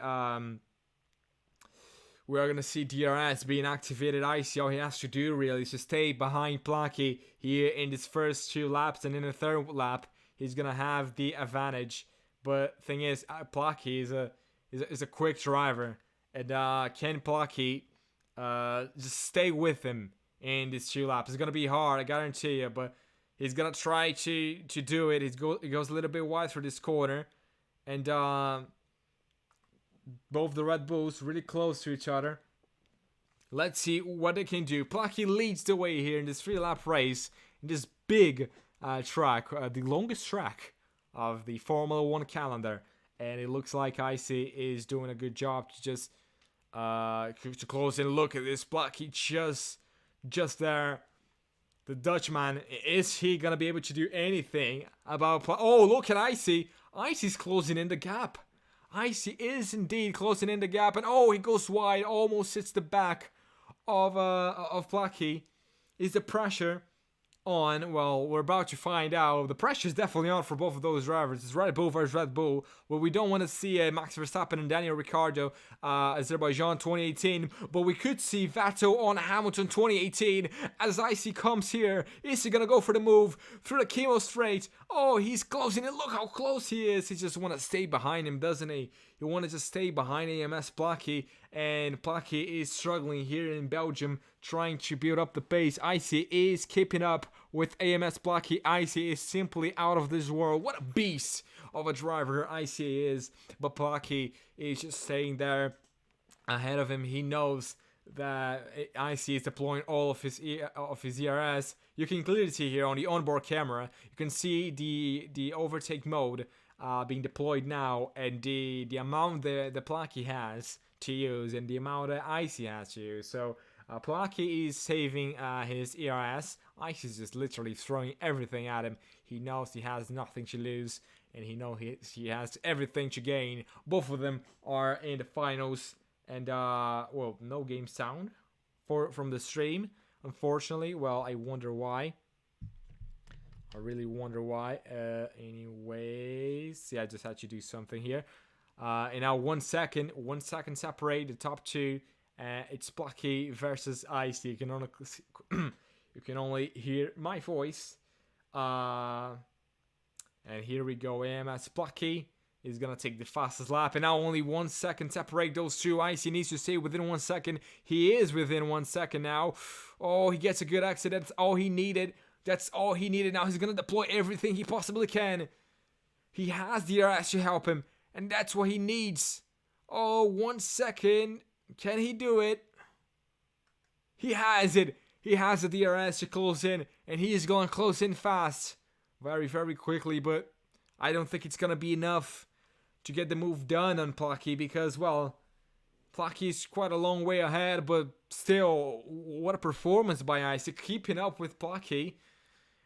DRS being activated. Icy, all he has to do really is to stay behind Placky here in this first 2 laps, and in the 3rd lap he's gonna have the advantage. But thing is, Placky is a quick driver, and can Placky just stay with him in these 2 laps? It's gonna be hard, I guarantee you, but he's gonna try to do it. He goes a little bit wide through this corner, and both the Red Bulls really close to each other. Let's see what they can do. Placky leads the way here in this 3-lap race in this big track, the longest track the Formula 1 calendar. And it looks like Icy is doing a good job to just to close in. Look at this Blackie just there. The Dutchman, is he gonna be able to do anything about? Oh, look at Icy. Icy's closing in the gap. Icy is indeed closing in the gap, and oh, he goes wide, almost hits the back of Blackie. Is the pressure on? Well, we're about to find out. The pressure is definitely on for both of those drivers. It's Red Bull versus Red Bull. Well, we don't want to see Max Verstappen and Daniel Ricciardo, Azerbaijan 2018, but we could see Vettel on Hamilton 2018 as Icy comes here. Is he gonna go for the move through the chemo straight? Oh, he's closing it. Look how close he is. He just want to stay behind him, doesn't he? He want to just stay behind AMS Blackie, and Blackie is struggling here in Belgium, trying to build up the pace. Icy is keeping up with AMS Blackie. Icy is simply out of this world. What a beast of a driver Icy is. But Blackie is just staying there ahead of him. He knows that Icy is deploying all of his ERS. You can clearly see here on the onboard camera. You can see the overtake mode being deployed now, and the amount the Blackie has to use and the amount that Icy has to use. So Blackie is saving his ERS. Icy is just literally throwing everything at him. He knows he has nothing to lose, and he knows he has everything to gain. Both of them are in the finals, and well, no game sound from the stream, unfortunately. Well, I wonder why. I really wonder why. Anyways, yeah, I just had to do something here. And now 1 second separate the top two. It's Blackie versus Icy. You can only hear my voice. And here we go. AMS Blackie is gonna take the fastest lap, and now only 1 second separate those two. Icy needs to stay within 1 second. He is within 1 second now. Oh, he gets a good exit. That's all he needed. That's all he needed. Now he's gonna deploy everything he possibly can. He has the RS to help him, and that's what he needs. Oh, 1 second. Can he do it? He has it. He has the DRS to close in, and he is going to close in fast. Very, very quickly, but I don't think it's going to be enough to get the move done on Blackie because, well, Blackie is quite a long way ahead, but still, what a performance by Icy, keeping up with Blackie.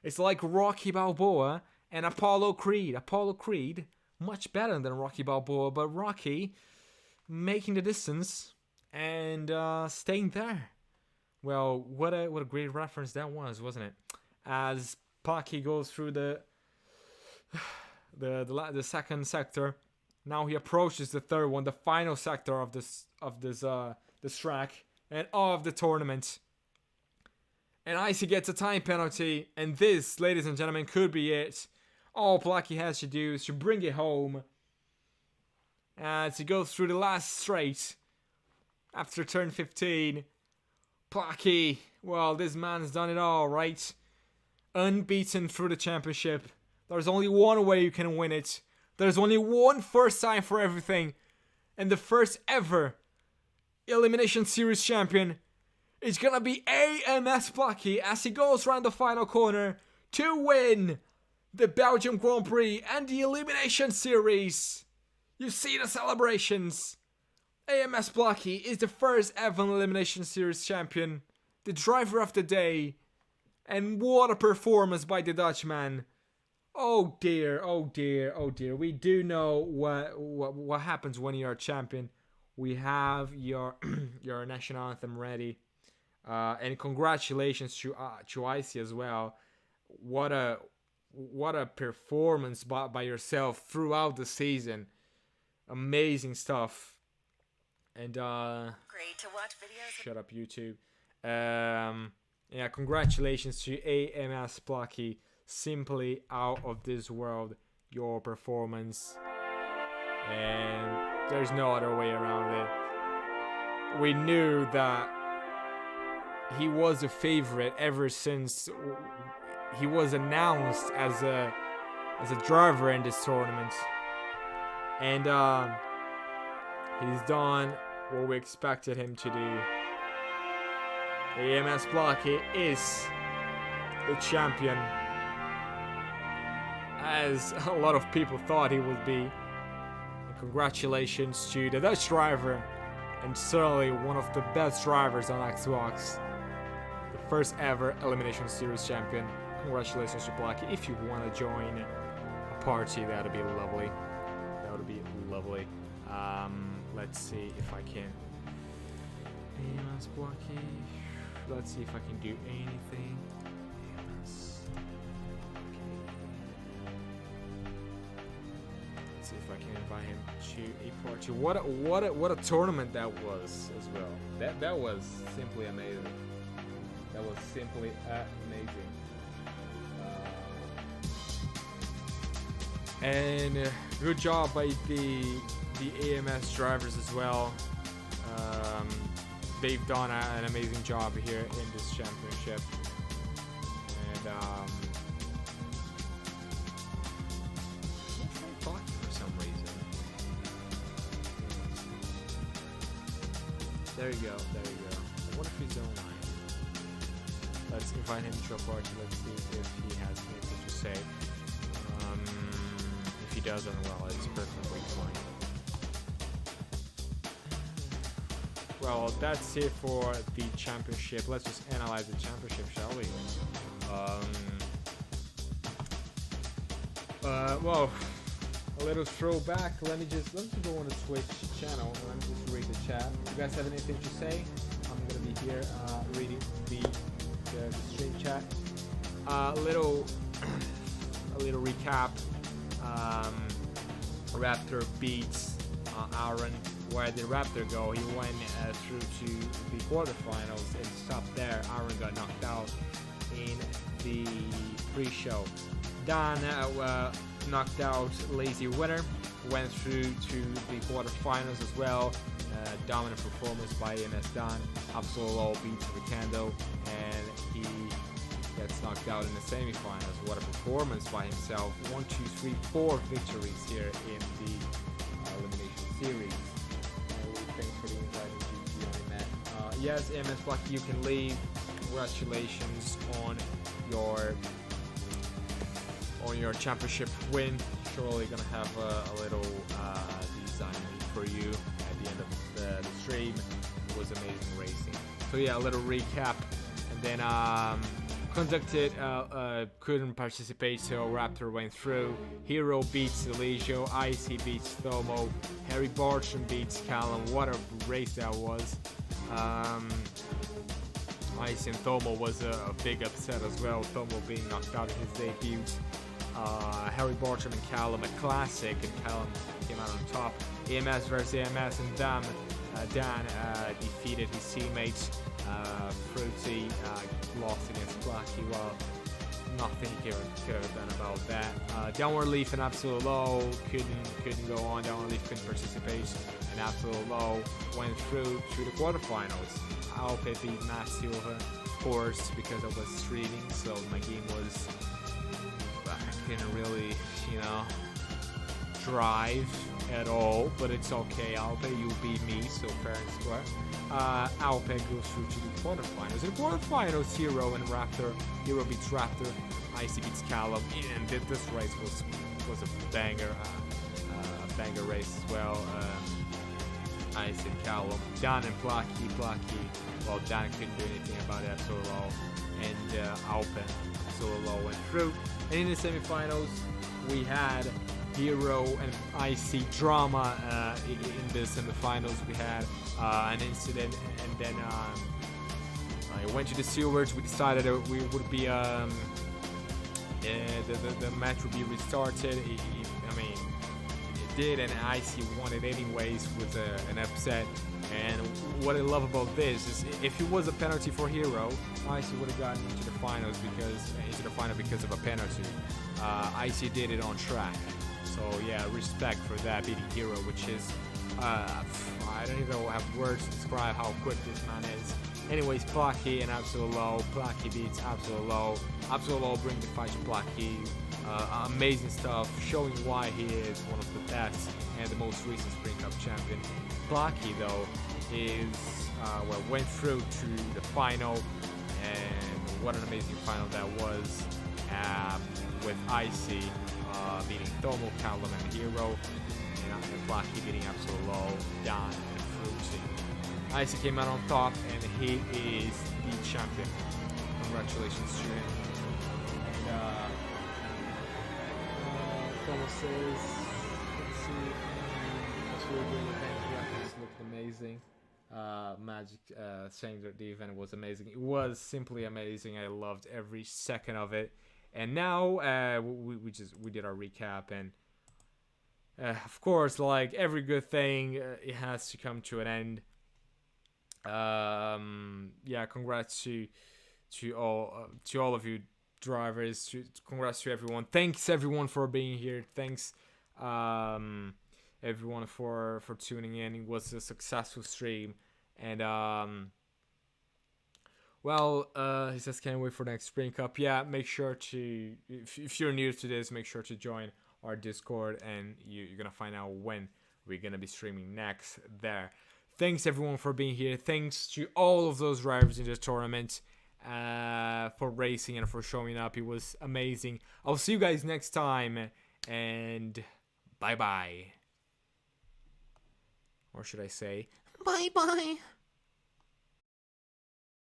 It's like Rocky Balboa and Apollo Creed. Apollo Creed, much better than Rocky Balboa, but Rocky making the distance and staying there. Well, what a great reference that was, wasn't it? As Blackie goes through the second sector, now he approaches the third one, the final sector of this track and of the tournament. And Icy gets a time penalty, and this, ladies and gentlemen, could be it. All Blackie has to do is to bring it home. As he goes through the last straight after turn 15. Blackie, well, this man's done it all, right? Unbeaten through the championship. There's only one way you can win it. There's only one first time for everything. And the first ever Elimination Series champion is gonna be AMS Blackie as he goes around the final corner to win the Belgium Grand Prix and the Elimination Series. You see the celebrations. AMS Blackie is the first ever Elimination Series champion, the driver of the day, and what a performance by the Dutchman. Oh dear, oh dear, oh dear. We do know what happens when you're a champion. We have your your national anthem ready, and congratulations to Icy as well. What a performance by yourself throughout the season. Amazing stuff. And great to watch videos. Shut up, YouTube. Yeah, congratulations to AMS Blackie. Simply out of this world, your performance. And there's no other way around it. We knew that he was a favorite ever since he was announced as a driver in this tournament. And he's done what we expected him to do. AMS Blackie is the champion. as a lot of people thought he would be. And congratulations to the Dutch driver, and certainly one of the best drivers on Xbox. The first ever Elimination Series champion. Congratulations to Blackie. If you want to join a party, that would be lovely. That would be lovely. Let's see if I can. AMS Blackie. Let's see if I can do anything. AMS. Let's see if I can invite him to a party. What a tournament that was as well. That was simply amazing. That was simply amazing. And good job by the AMS drivers as well. They've done an amazing job here in this championship. And it's not talking for some reason. There you go. I wonder if he's online. Let's invite him to a party. Let's see if he has anything to say. If he doesn't, well, it's perfectly fine. Well, that's it for the championship. Let's just analyze the championship, shall we? Well, a little throwback. Let me just go on the Twitch channel. Let me just read the chat. If you guys have anything to say, I'm gonna be here reading the stream chat. A little recap. Raptor beats Aaron. Where did Raptor go? He went through to the quarterfinals and stopped there. Aaron got knocked out in the pre-show. Dan knocked out Lazy Winner. Went through to the quarterfinals as well. Dominant performance by AMS Dan. Absolute low beats Ricando, and he gets knocked out in the semifinals. What a performance by himself. 1, 2, 3, 4 victories here in the Elimination Series. Thanks for the invite, GG, Matt. Yes, AMS Blackie, you can leave. Congratulations on your championship win. Surely gonna have a little design for you at the end of the stream. It was amazing racing. So yeah, a little recap, and then conducted couldn't participate, so Raptor went through. Hero beats Eligio, Icy beats Thomo, Harry Bartram beats Callum. What a race that was. Icy and Thomo was a big upset as well. Thomo being knocked out in his debut. Harry Bartram and Callum, a classic, and Callum came out on top. AMS versus AMS, and Dan defeated his teammates. Fruity lost against Blackie. Well, nothing he could have done about that. Downward Leaf and Absolute Low couldn't go on. Downward Leaf couldn't participate, and Absolute Low went through to the quarterfinals. Alpe beat Matt Silva, of course, because I was streaming, so my game was, I couldn't really, drive at all, but it's okay. Alpe, you beat me, so fair and square. Alpe goes through to the quarterfinals. In the quarterfinals, Hero and Raptor. Hero beats Raptor, Icy beats Callum, and this race was a banger race as well. Icy and Callum, Dan and Blackie. Well, Dan couldn't do anything about it, Absolute Low, and Alpe, Absolute Low went through. And in the semifinals, we had Hero and Icy drama. In the semifinals, we had an incident, and then I went to the sewers. We decided that we would be the match would be restarted. It did, and Icy won it anyways with an upset. And what I love about this is, if it was a penalty for Hero, Icy would have gotten into the final because of a penalty. Icy did it on track. So yeah, respect for that, beating Hero, which is, I don't even have words to describe how quick this man is. Anyways, Blackie and Absolute Low. Blackie beats Absolute Low. Absolute Low brings the fight to Blackie. Amazing stuff, showing why he is one of the best and the most recent Spring Cup champion. Blackie, though, went through to the final, and what an amazing final that was. with Icy beating Thermal, Callum, and Hero, and Blacky beating Absolute Low, Don, and Fruity. Icy came out on top, and he is the champion. Congratulations to him. And Thermal says, let's see, it's really good event. Graphics looked amazing. Magic saying that the event was amazing. It was simply amazing. I loved every second of it. And now we did our recap, and of course, like every good thing, it has to come to an end. Yeah, congrats to all of you drivers. Congrats to everyone. Thanks everyone for being here. Thanks everyone for tuning in. It was a successful stream, and well, he says can't wait for next Spring Cup. Yeah, make sure to, if you're new to this, make sure to join our Discord, and you're gonna find out when we're gonna be streaming next there. Thanks everyone for being here. Thanks to all of those drivers in the tournament for racing and for showing up. It was amazing. I'll see you guys next time, and bye bye. Or should I say bye bye?